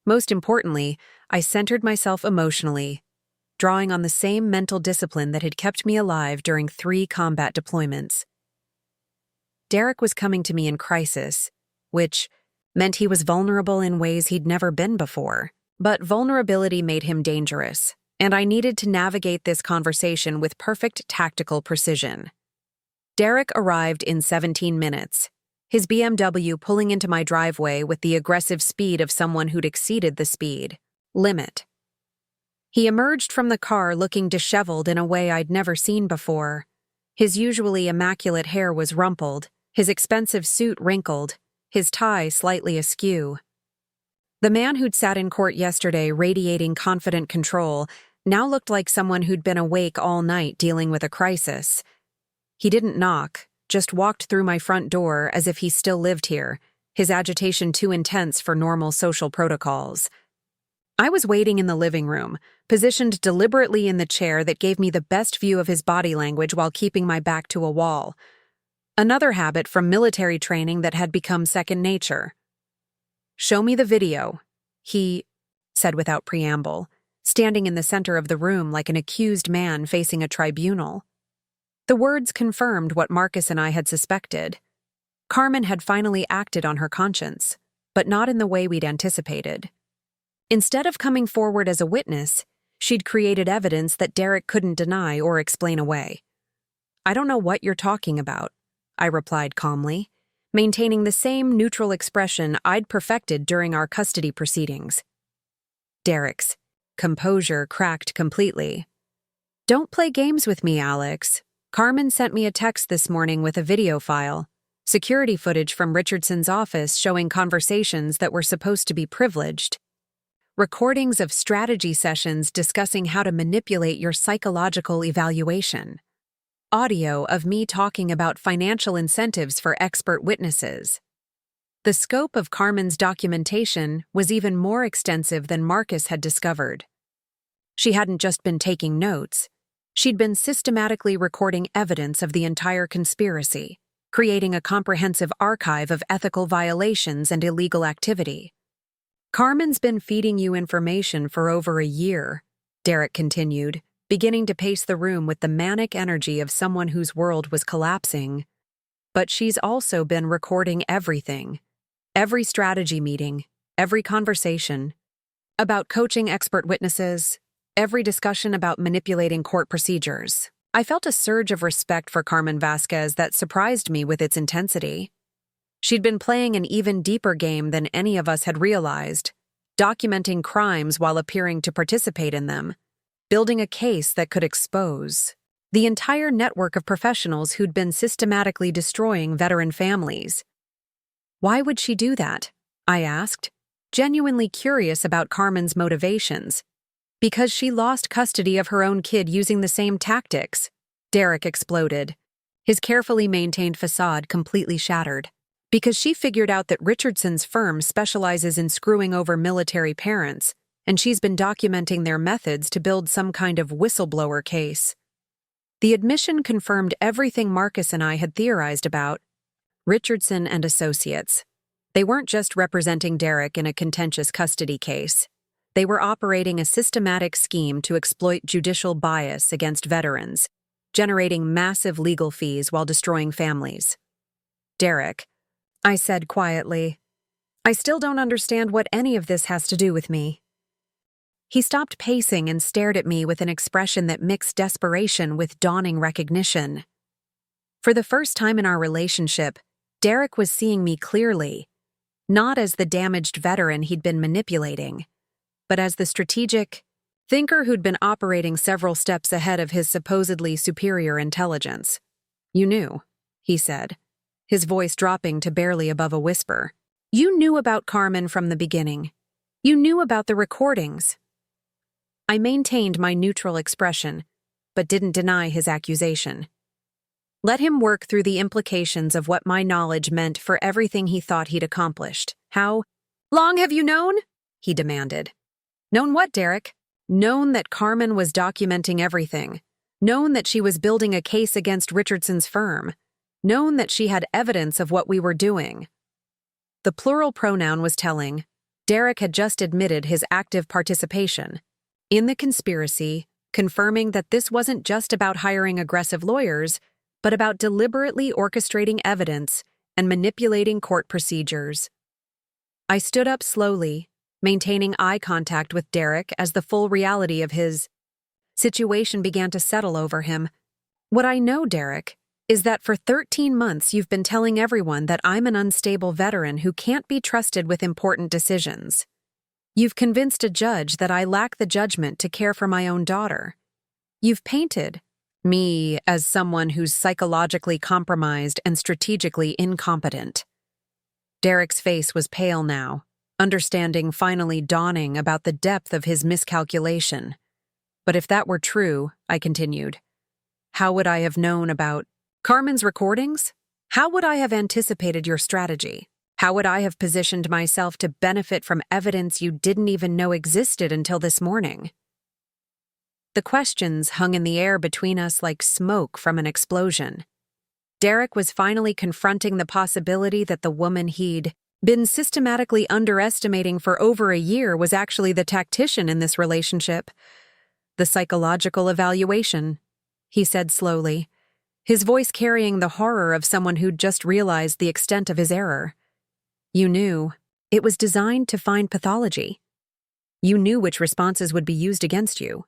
Most importantly, I centered myself emotionally, drawing on the same mental discipline that had kept me alive during 3 combat deployments. Derek was coming to me in crisis, which meant he was vulnerable in ways he'd never been before. But vulnerability made him dangerous, and I needed to navigate this conversation with perfect tactical precision. Derek arrived in 17 minutes, his BMW pulling into my driveway with the aggressive speed of someone who'd exceeded the speed limit. He emerged from the car looking disheveled in a way I'd never seen before. His usually immaculate hair was rumpled, his expensive suit wrinkled, his tie slightly askew. The man who'd sat in court yesterday radiating confident control now looked like someone who'd been awake all night dealing with a crisis. He didn't knock, just walked through my front door as if he still lived here, his agitation too intense for normal social protocols. I was waiting in the living room, positioned deliberately in the chair that gave me the best view of his body language while keeping my back to a wall. Another habit from military training that had become second nature. "Show me the video," he said without preamble, standing in the center of the room like an accused man facing a tribunal. The words confirmed what Marcus and I had suspected. Carmen had finally acted on her conscience, but not in the way we'd anticipated. Instead of coming forward as a witness, she'd created evidence that Derek couldn't deny or explain away. "I don't know what you're talking about," I replied calmly, maintaining the same neutral expression I'd perfected during our custody proceedings. Derek's composure cracked completely. "Don't play games with me, Alex. Carmen sent me a text this morning with a video file, security footage from Richardson's office showing conversations that were supposed to be privileged. Recordings of strategy sessions discussing how to manipulate your psychological evaluation. Audio of me talking about financial incentives for expert witnesses." The scope of Carmen's documentation was even more extensive than Marcus had discovered. She hadn't just been taking notes, she'd been systematically recording evidence of the entire conspiracy, creating a comprehensive archive of ethical violations and illegal activity. "Carmen's been feeding you information for over a year," Derek continued, beginning to pace the room with the manic energy of someone whose world was collapsing. "But she's also been recording everything. Every strategy meeting, every conversation, about coaching expert witnesses, every discussion about manipulating court procedures." I felt a surge of respect for Carmen Vasquez that surprised me with its intensity. She'd been playing an even deeper game than any of us had realized, documenting crimes while appearing to participate in them, building a case that could expose the entire network of professionals who'd been systematically destroying veteran families. "Why would she do that?" I asked, genuinely curious about Carmen's motivations. "Because she lost custody of her own kid using the same tactics," Derek exploded, his carefully maintained facade completely shattered. "Because she figured out that Richardson's firm specializes in screwing over military parents, and she's been documenting their methods to build some kind of whistleblower case." The admission confirmed everything Marcus and I had theorized about. Richardson and Associates. They weren't just representing Derek in a contentious custody case. They were operating a systematic scheme to exploit judicial bias against veterans, generating massive legal fees while destroying families. "Derek," I said quietly, "I still don't understand what any of this has to do with me." He stopped pacing and stared at me with an expression that mixed desperation with dawning recognition. For the first time in our relationship, Derek was seeing me clearly, not as the damaged veteran he'd been manipulating, but as the strategic, thinker who'd been operating several steps ahead of his supposedly superior intelligence. "You knew," he said, his voice dropping to barely above a whisper. "You knew about Carmen from the beginning. You knew about the recordings." I maintained my neutral expression, but didn't deny his accusation. Let him work through the implications of what my knowledge meant for everything he thought he'd accomplished. "How long have you known?" he demanded. "Known what, Derek?" "Known that Carmen was documenting everything. Known that she was building a case against Richardson's firm. Known that she had evidence of what we were doing." The plural pronoun was telling. Derek had just admitted his active participation in the conspiracy, confirming that this wasn't just about hiring aggressive lawyers, but about deliberately orchestrating evidence and manipulating court procedures. I stood up slowly, maintaining eye contact with Derek as the full reality of his situation began to settle over him. "What I know, Derek, is that for 13 months you've been telling everyone that I'm an unstable veteran who can't be trusted with important decisions. You've convinced a judge that I lack the judgment to care for my own daughter. You've painted me as someone who's psychologically compromised and strategically incompetent." Derek's face was pale now, understanding finally dawning about the depth of his miscalculation. "But if that were true," I continued, "how would I have known about Carmen's recordings? How would I have anticipated your strategy? How would I have positioned myself to benefit from evidence you didn't even know existed until this morning?" The questions hung in the air between us like smoke from an explosion. Derek was finally confronting the possibility that the woman he'd been systematically underestimating for over a year was actually the tactician in this relationship. "The psychological evaluation," he said slowly, his voice carrying the horror of someone who'd just realized the extent of his error. "You knew. It was designed to find pathology. You knew which responses would be used against you.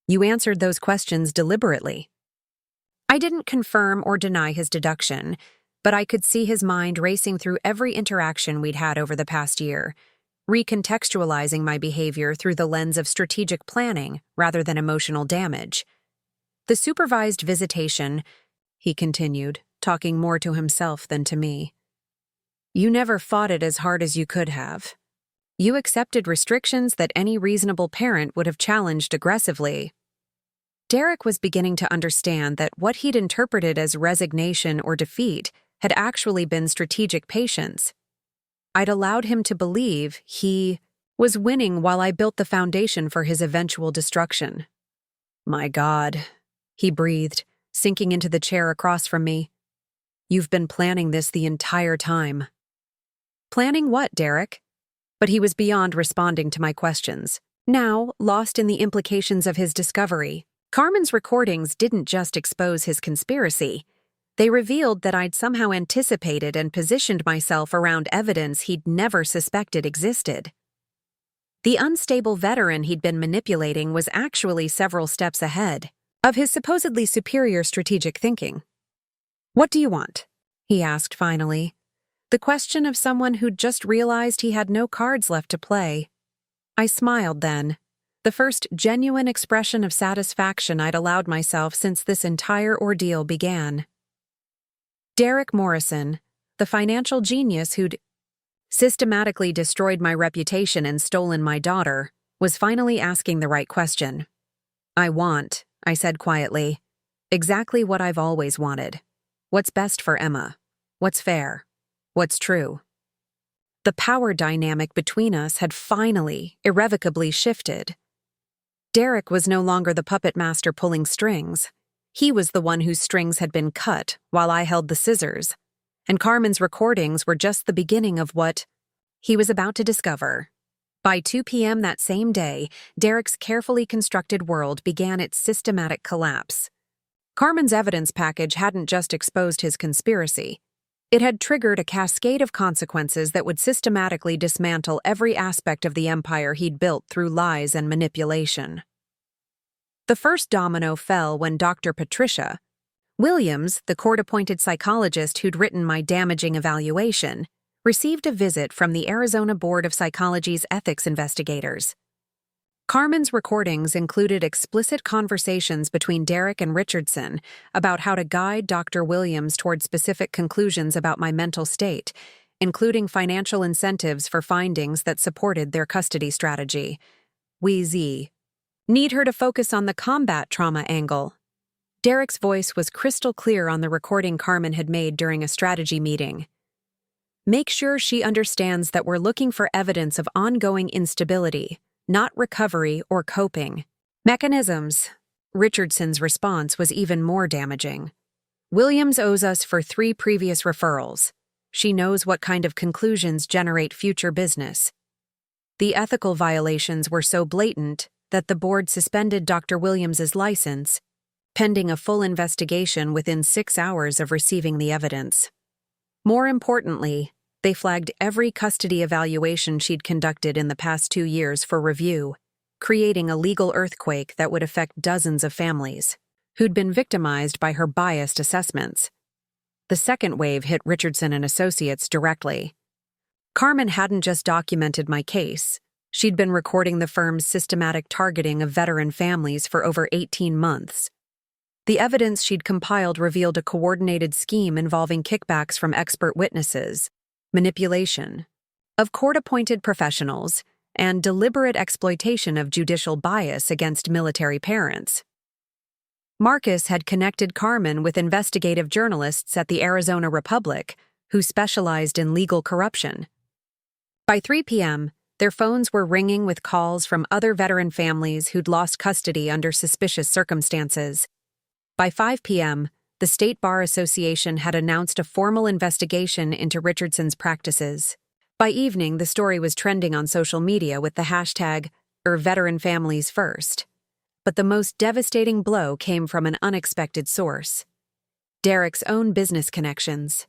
You answered those questions deliberately." I didn't confirm or deny his deduction, but I could see his mind racing through every interaction we'd had over the past year, recontextualizing my behavior through the lens of strategic planning rather than emotional damage. "The supervised visitation," he continued, talking more to himself than to me. "You never fought it as hard as you could have. You accepted restrictions that any reasonable parent would have challenged aggressively." Derek was beginning to understand that what he'd interpreted as resignation or defeat had actually been strategic patience. I'd allowed him to believe he was winning while I built the foundation for his eventual destruction. "My God," he breathed, sinking into the chair across from me. "You've been planning this the entire time." "Planning what, Derek?" But he was beyond responding to my questions, now lost in the implications of his discovery. Carmen's recordings didn't just expose his conspiracy. They revealed that I'd somehow anticipated and positioned myself around evidence he'd never suspected existed. The unstable veteran he'd been manipulating was actually several steps ahead of his supposedly superior strategic thinking. "What do you want?" he asked finally, the question of someone who'd just realized he had no cards left to play. I smiled then, the first genuine expression of satisfaction I'd allowed myself since this entire ordeal began. Derek Morrison, the financial genius who'd systematically destroyed my reputation and stolen my daughter, was finally asking the right question. "I want," I said quietly, "exactly what I've always wanted. What's best for Emma? What's fair? What's true?" The power dynamic between us had finally, irrevocably shifted. Derek was no longer the puppet master pulling strings. He was the one whose strings had been cut while I held the scissors, and Carmen's recordings were just the beginning of what he was about to discover. By 2 p.m. that same day, Derek's carefully constructed world began its systematic collapse. Carmen's evidence package hadn't just exposed his conspiracy. It had triggered a cascade of consequences that would systematically dismantle every aspect of the empire he'd built through lies and manipulation. The first domino fell when Dr. Patricia Williams, the court-appointed psychologist who'd written my damaging evaluation, received a visit from the Arizona Board of Psychology's ethics investigators. Carmen's recordings included explicit conversations between Derek and Richardson about how to guide Dr. Williams toward specific conclusions about my mental state, including financial incentives for findings that supported their custody strategy. We need her to focus on the combat trauma angle. Derek's voice was crystal clear on the recording Carmen had made during a strategy meeting. Make sure she understands that we're looking for evidence of ongoing instability, not recovery or coping mechanisms. Richardson's response was even more damaging. Williams owes us for 3 previous referrals. She knows what kind of conclusions generate future business. The ethical violations were so blatant that the board suspended Dr. Williams's license, pending a full investigation within 6 hours of receiving the evidence. More importantly, they flagged every custody evaluation she'd conducted in the past 2 years for review, creating a legal earthquake that would affect dozens of families who'd been victimized by her biased assessments. The second wave hit Richardson and Associates directly. Carmen hadn't just documented my case. She'd been recording the firm's systematic targeting of veteran families for over 18 months. The evidence she'd compiled revealed a coordinated scheme involving kickbacks from expert witnesses, manipulation of court-appointed professionals, and deliberate exploitation of judicial bias against military parents. Marcus had connected Carmen with investigative journalists at the Arizona Republic who specialized in legal corruption. By 3 p.m., their phones were ringing with calls from other veteran families who'd lost custody under suspicious circumstances. By 5 p.m., the State Bar Association had announced a formal investigation into Richardson's practices. By evening, the story was trending on social media with the hashtag #VeteranFamiliesFirst. But the most devastating blow came from an unexpected source: Derek's own business connections.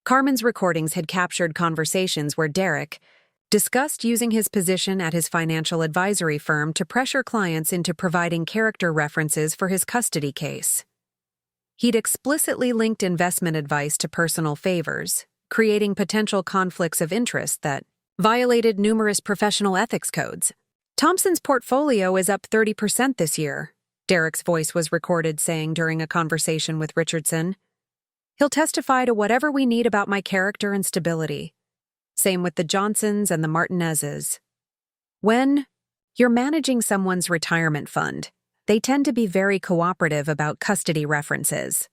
Carmen's recordings had captured conversations where Derek discussed using his position at his financial advisory firm to pressure clients into providing character references for his custody case. He'd explicitly linked investment advice to personal favors, creating potential conflicts of interest that violated numerous professional ethics codes. Thompson's portfolio is up 30% this year, Derek's voice was recorded saying during a conversation with Richardson. He'll testify to whatever we need about my character and stability. Same with the Johnsons and the Martinezes. When you're managing someone's retirement fund, they tend to be very cooperative about custody references.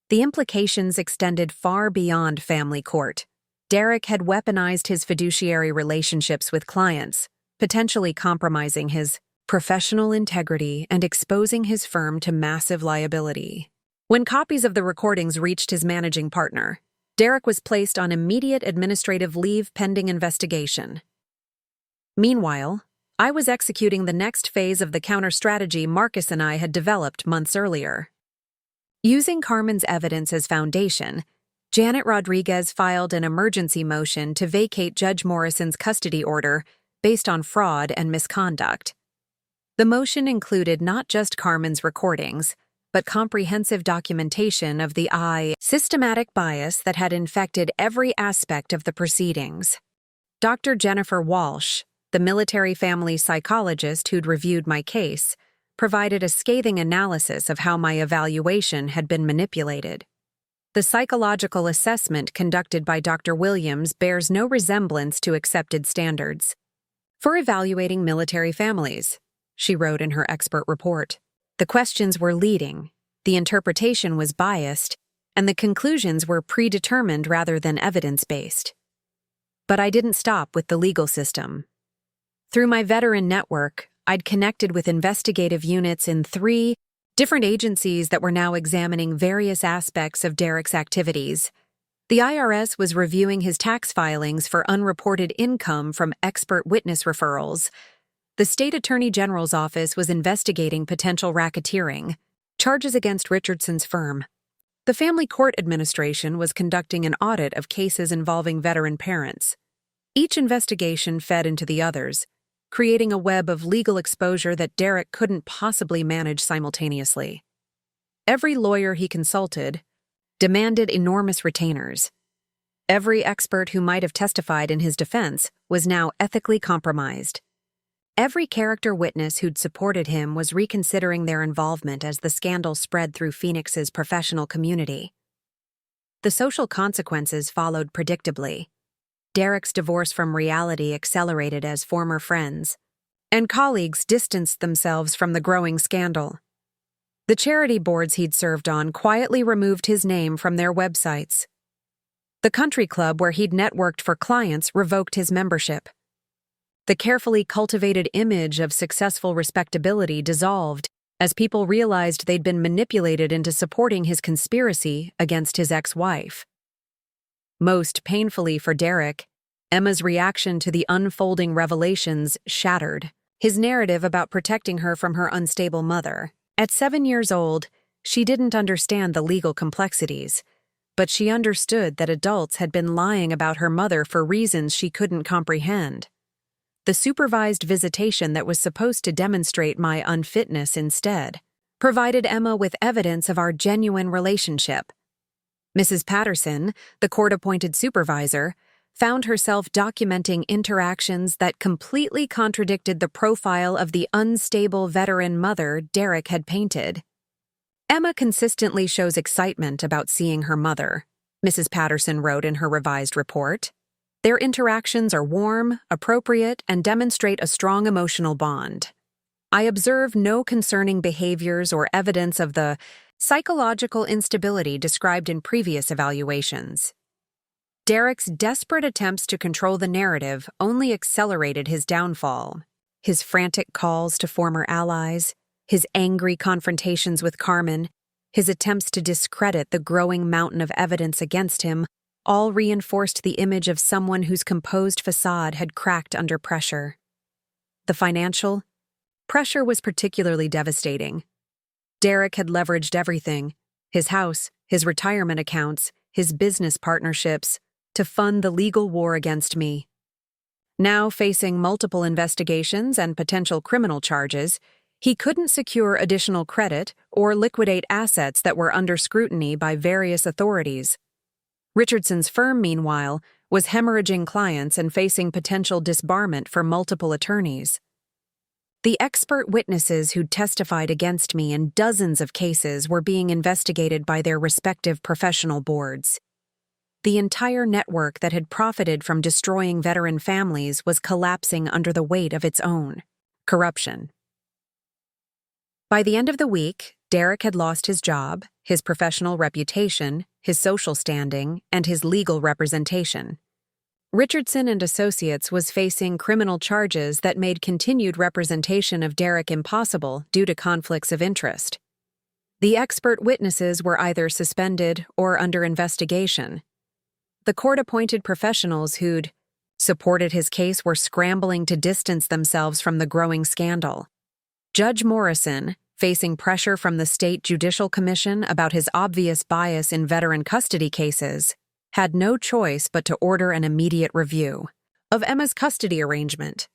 The implications extended far beyond family court. Derek had weaponized his fiduciary relationships with clients, potentially compromising his professional integrity and exposing his firm to massive liability. When copies of the recordings reached his managing partner, Derek was placed on immediate administrative leave pending investigation. Meanwhile, I was executing the next phase of the counter-strategy Marcus and I had developed months earlier. Using Carmen's evidence as foundation, Janet Rodriguez filed an emergency motion to vacate Judge Morrison's custody order based on fraud and misconduct. The motion included not just Carmen's recordings, but comprehensive documentation of the systematic bias that had infected every aspect of the proceedings. Dr. Jennifer Walsh, the military family psychologist who'd reviewed my case, provided a scathing analysis of how my evaluation had been manipulated. The psychological assessment conducted by Dr. Williams bears no resemblance to accepted standards for evaluating military families, she wrote in her expert report. The questions were leading, the interpretation was biased, and the conclusions were predetermined rather than evidence-based. But I didn't stop with the legal system. Through my veteran network, I'd connected with investigative units in 3 different agencies that were now examining various aspects of Derek's activities. The IRS was reviewing his tax filings for unreported income from expert witness referrals. The State Attorney General's office was investigating potential racketeering, charges against Richardson's firm. The Family Court Administration was conducting an audit of cases involving veteran parents. Each investigation fed into the others, creating a web of legal exposure that Derek couldn't possibly manage simultaneously. Every lawyer he consulted demanded enormous retainers. Every expert who might have testified in his defense was now ethically compromised. Every character witness who'd supported him was reconsidering their involvement as the scandal spread through Phoenix's professional community. The social consequences followed predictably. Derek's divorce from reality accelerated as former friends and colleagues distanced themselves from the growing scandal. The charity boards he'd served on quietly removed his name from their websites. The country club where he'd networked for clients revoked his membership. The carefully cultivated image of successful respectability dissolved as people realized they'd been manipulated into supporting his conspiracy against his ex-wife. Most painfully for Derek, Emma's reaction to the unfolding revelations shattered his narrative about protecting her from her unstable mother. At 7 years old, she didn't understand the legal complexities, but she understood that adults had been lying about her mother for reasons she couldn't comprehend. The supervised visitation that was supposed to demonstrate my unfitness instead provided Emma with evidence of our genuine relationship. Mrs. Patterson, the court-appointed supervisor, found herself documenting interactions that completely contradicted the profile of the unstable veteran mother Derek had painted. Emma consistently shows excitement about seeing her mother, Mrs. Patterson wrote in her revised report. Their interactions are warm, appropriate, and demonstrate a strong emotional bond. I observe no concerning behaviors or evidence of the psychological instability described in previous evaluations. Derek's desperate attempts to control the narrative only accelerated his downfall. His frantic calls to former allies, his angry confrontations with Carmen, his attempts to discredit the growing mountain of evidence against him all reinforced the image of someone whose composed facade had cracked under pressure. The financial pressure was particularly devastating. Derek had leveraged everything, his house, his retirement accounts, his business partnerships, to fund the legal war against me. Now facing multiple investigations and potential criminal charges, he couldn't secure additional credit or liquidate assets that were under scrutiny by various authorities. Richardson's firm, meanwhile, was hemorrhaging clients and facing potential disbarment for multiple attorneys. The expert witnesses who'd testified against me in dozens of cases were being investigated by their respective professional boards. The entire network that had profited from destroying veteran families was collapsing under the weight of its own corruption. By the end of the week, Derek had lost his job, his professional reputation, his social standing, and his legal representation. Richardson and Associates was facing criminal charges that made continued representation of Derek impossible due to conflicts of interest. The expert witnesses were either suspended or under investigation. The court-appointed professionals who'd supported his case were scrambling to distance themselves from the growing scandal. Judge Morrison, facing pressure from the State Judicial Commission about his obvious bias in veteran custody cases, had no choice but to order an immediate review of Emma's custody arrangement.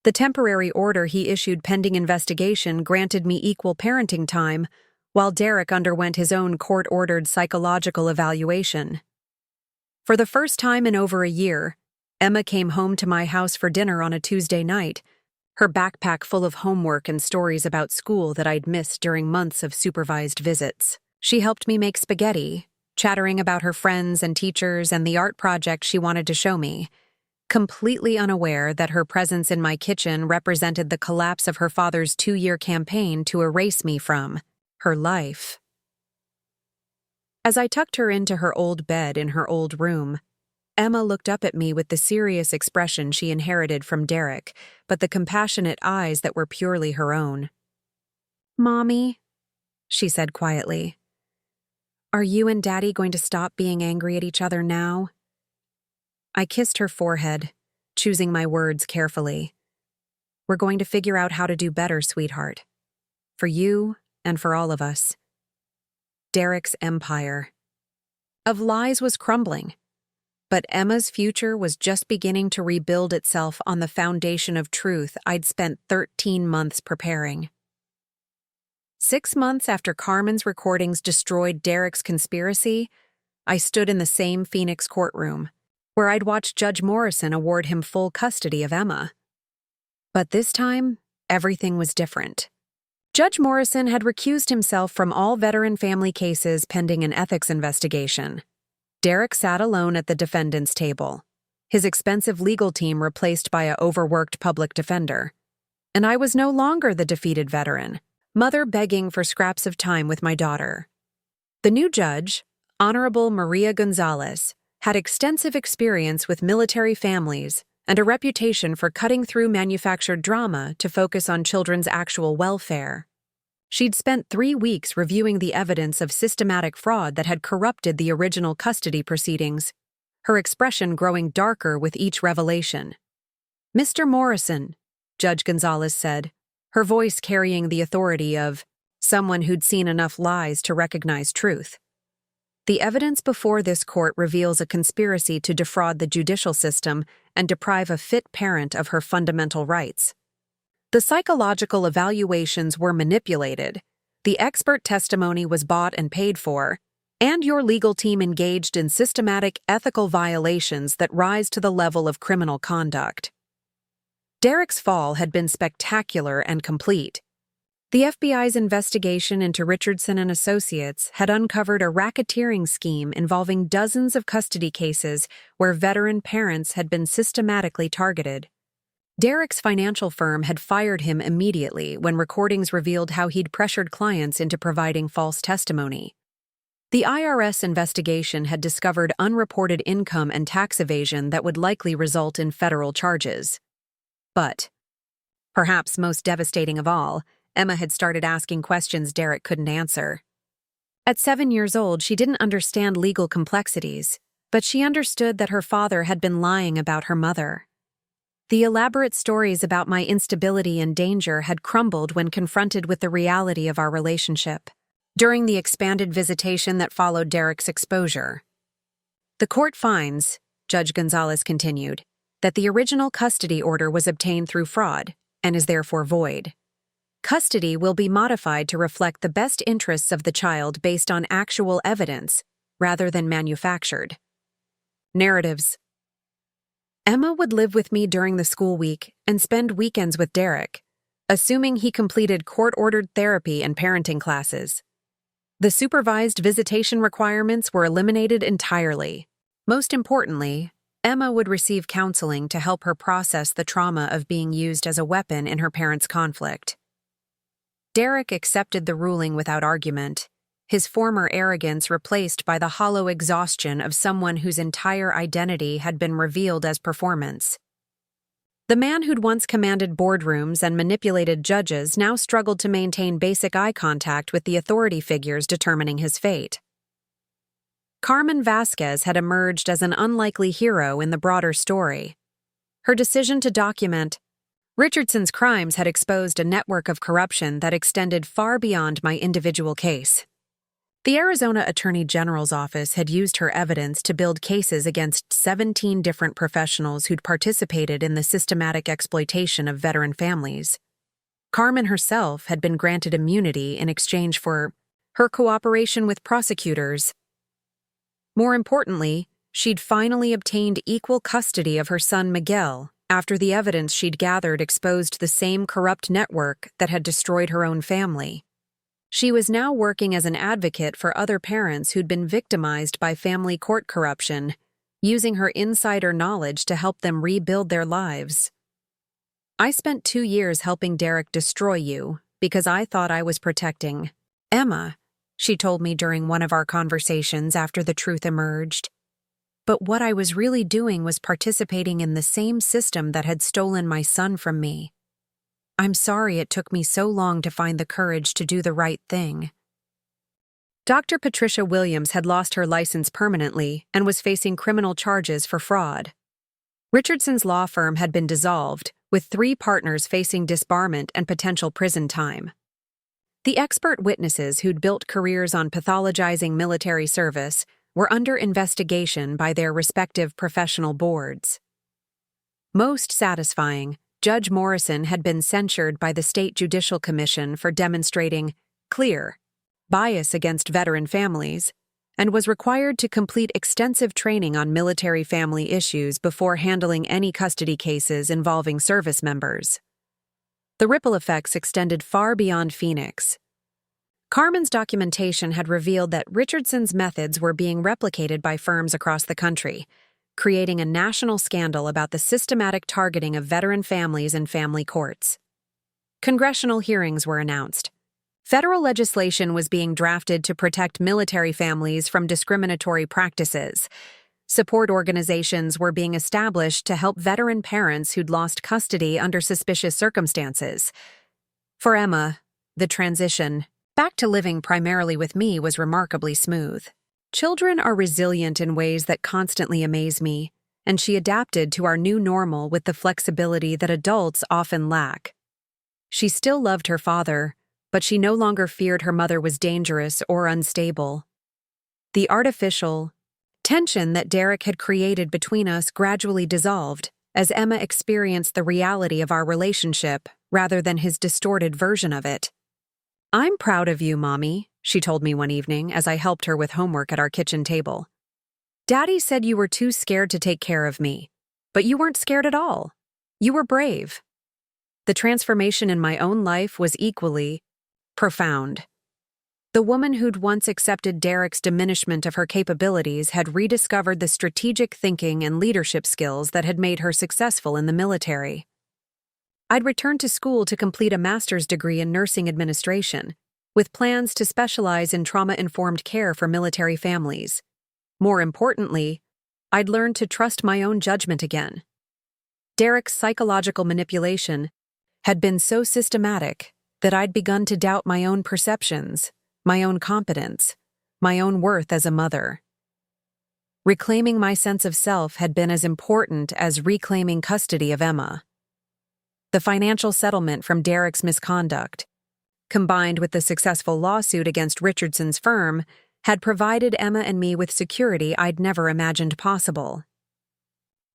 The temporary order he issued pending investigation granted me equal parenting time, while Derek underwent his own court-ordered psychological evaluation. For the first time in over a year, Emma came home to my house for dinner on a Tuesday night, her backpack full of homework and stories about school that I'd missed during months of supervised visits. She helped me make spaghetti, chattering about her friends and teachers and the art project she wanted to show me, completely unaware that her presence in my kitchen represented the collapse of her father's 2-year campaign to erase me from her life. As I tucked her into her old bed in her old room, Emma looked up at me with the serious expression she inherited from Derek, but the compassionate eyes that were purely her own. "Mommy," she said quietly, "are you and Daddy going to stop being angry at each other now?" I kissed her forehead, choosing my words carefully. "We're going to figure out how to do better, sweetheart. For you and for all of us." Derek's empire of lies was crumbling, but Emma's future was just beginning to rebuild itself on the foundation of truth I'd spent 13 months preparing. 6 months after Carmen's recordings destroyed Derek's conspiracy, I stood in the same Phoenix courtroom, where I'd watched Judge Morrison award him full custody of Emma. But this time, everything was different. Judge Morrison had recused himself from all veteran family cases pending an ethics investigation. Derek sat alone at the defendant's table, his expensive legal team replaced by an overworked public defender. And I was no longer the defeated veteran, mother begging for scraps of time with my daughter. The new judge, Honorable Maria Gonzalez, had extensive experience with military families and a reputation for cutting through manufactured drama to focus on children's actual welfare. She'd spent 3 weeks reviewing the evidence of systematic fraud that had corrupted the original custody proceedings, her expression growing darker with each revelation. "Mr. Morrison," Judge Gonzalez said, her voice carrying the authority of someone who'd seen enough lies to recognize truth. "The evidence before this court reveals a conspiracy to defraud the judicial system and deprive a fit parent of her fundamental rights. The psychological evaluations were manipulated, the expert testimony was bought and paid for, and your legal team engaged in systematic ethical violations that rise to the level of criminal conduct." Derek's fall had been spectacular and complete. The FBI's investigation into Richardson and Associates had uncovered a racketeering scheme involving dozens of custody cases where veteran parents had been systematically targeted. Derek's financial firm had fired him immediately when recordings revealed how he'd pressured clients into providing false testimony. The IRS investigation had discovered unreported income and tax evasion that would likely result in federal charges. But, perhaps most devastating of all, Emma had started asking questions Derek couldn't answer. At 7 years old, she didn't understand legal complexities, but she understood that her father had been lying about her mother. The elaborate stories about my instability and danger had crumbled when confronted with the reality of our relationship. During the expanded visitation that followed Derek's exposure. "The court finds," Judge Gonzalez continued, "that the original custody order was obtained through fraud and is therefore void. Custody will be modified to reflect the best interests of the child based on actual evidence, rather than manufactured narratives." Emma would live with me during the school week and spend weekends with Derek, assuming he completed court-ordered therapy and parenting classes. The supervised visitation requirements were eliminated entirely. Most importantly, Emma would receive counseling to help her process the trauma of being used as a weapon in her parents' conflict. Derek accepted the ruling without argument, his former arrogance replaced by the hollow exhaustion of someone whose entire identity had been revealed as performance. The man who'd once commanded boardrooms and manipulated judges now struggled to maintain basic eye contact with the authority figures determining his fate. Carmen Vasquez had emerged as an unlikely hero in the broader story. Her decision to document Richardson's crimes had exposed a network of corruption that extended far beyond my individual case. The Arizona Attorney General's office had used her evidence to build cases against 17 different professionals who'd participated in the systematic exploitation of veteran families. Carmen herself had been granted immunity in exchange for her cooperation with prosecutors. More importantly, she'd finally obtained equal custody of her son Miguel after the evidence she'd gathered exposed the same corrupt network that had destroyed her own family. She was now working as an advocate for other parents who'd been victimized by family court corruption, using her insider knowledge to help them rebuild their lives. "I spent 2 years helping Derek destroy you because I thought I was protecting Emma," she told me during one of our conversations after the truth emerged. "But what I was really doing was participating in the same system that had stolen my son from me. I'm sorry it took me so long to find the courage to do the right thing." Dr. Patricia Williams had lost her license permanently and was facing criminal charges for fraud. Richardson's law firm had been dissolved, with 3 partners facing disbarment and potential prison time. The expert witnesses who'd built careers on pathologizing military service were under investigation by their respective professional boards. Most satisfying, Judge Morrison had been censured by the State Judicial Commission for demonstrating clear bias against veteran families and was required to complete extensive training on military family issues before handling any custody cases involving service members. The ripple effects extended far beyond Phoenix. Carmen's documentation had revealed that Richardson's methods were being replicated by firms across the country, creating a national scandal about the systematic targeting of veteran families in family courts. Congressional hearings were announced. Federal legislation was being drafted to protect military families from discriminatory practices. Support organizations were being established to help veteran parents who'd lost custody under suspicious circumstances. For Emma, the transition back to living primarily with me was remarkably smooth. Children are resilient in ways that constantly amaze me, and she adapted to our new normal with the flexibility that adults often lack. She still loved her father, but she no longer feared her mother was dangerous or unstable. The artificial tension that Derek had created between us gradually dissolved as Emma experienced the reality of our relationship rather than his distorted version of it. "I'm proud of you, Mommy," she told me one evening as I helped her with homework at our kitchen table. "Daddy said you were too scared to take care of me, but you weren't scared at all. You were brave." The transformation in my own life was equally profound. The woman who'd once accepted Derek's diminishment of her capabilities had rediscovered the strategic thinking and leadership skills that had made her successful in the military. I'd returned to school to complete a master's degree in nursing administration, with plans to specialize in trauma-informed care for military families. More importantly, I'd learned to trust my own judgment again. Derek's psychological manipulation had been so systematic that I'd begun to doubt my own perceptions, my own competence, my own worth as a mother. Reclaiming my sense of self had been as important as reclaiming custody of Emma. The financial settlement from Derek's misconduct, combined with the successful lawsuit against Richardson's firm, had provided Emma and me with security I'd never imagined possible.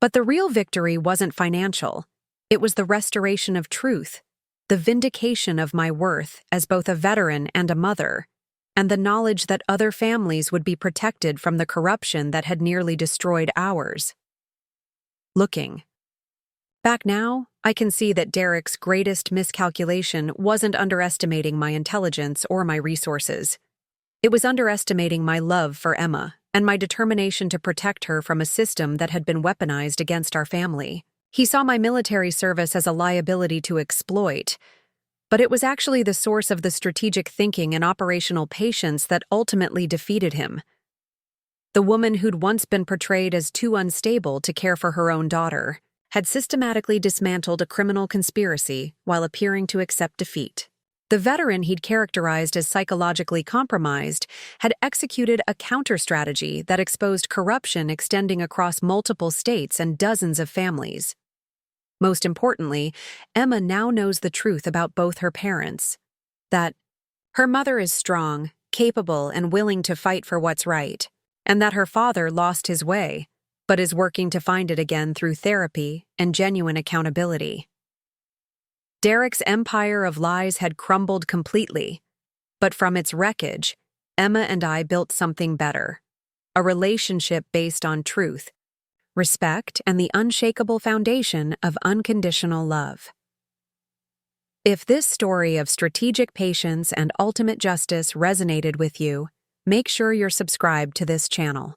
But the real victory wasn't financial. It was the restoration of truth, the vindication of my worth as both a veteran and a mother, and the knowledge that other families would be protected from the corruption that had nearly destroyed ours. Looking back now, I can see that Derek's greatest miscalculation wasn't underestimating my intelligence or my resources. It was underestimating my love for Emma and my determination to protect her from a system that had been weaponized against our family. He saw my military service as a liability to exploit, but it was actually the source of the strategic thinking and operational patience that ultimately defeated him. The woman who'd once been portrayed as too unstable to care for her own daughter had systematically dismantled a criminal conspiracy while appearing to accept defeat. The veteran he'd characterized as psychologically compromised had executed a counter-strategy that exposed corruption extending across multiple states and dozens of families. Most importantly, Emma now knows the truth about both her parents. That her mother is strong, capable, and willing to fight for what's right, and that her father lost his way, but is working to find it again through therapy and genuine accountability. Derek's empire of lies had crumbled completely, but from its wreckage, Emma and I built something better, a relationship based on truth, respect, and the unshakable foundation of unconditional love. If this story of strategic patience and ultimate justice resonated with you, make sure you're subscribed to this channel.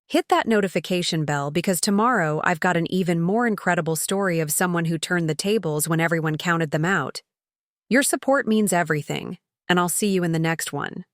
Hit that notification bell because tomorrow I've got an even more incredible story of someone who turned the tables when everyone counted them out. Your support means everything, and I'll see you in the next one.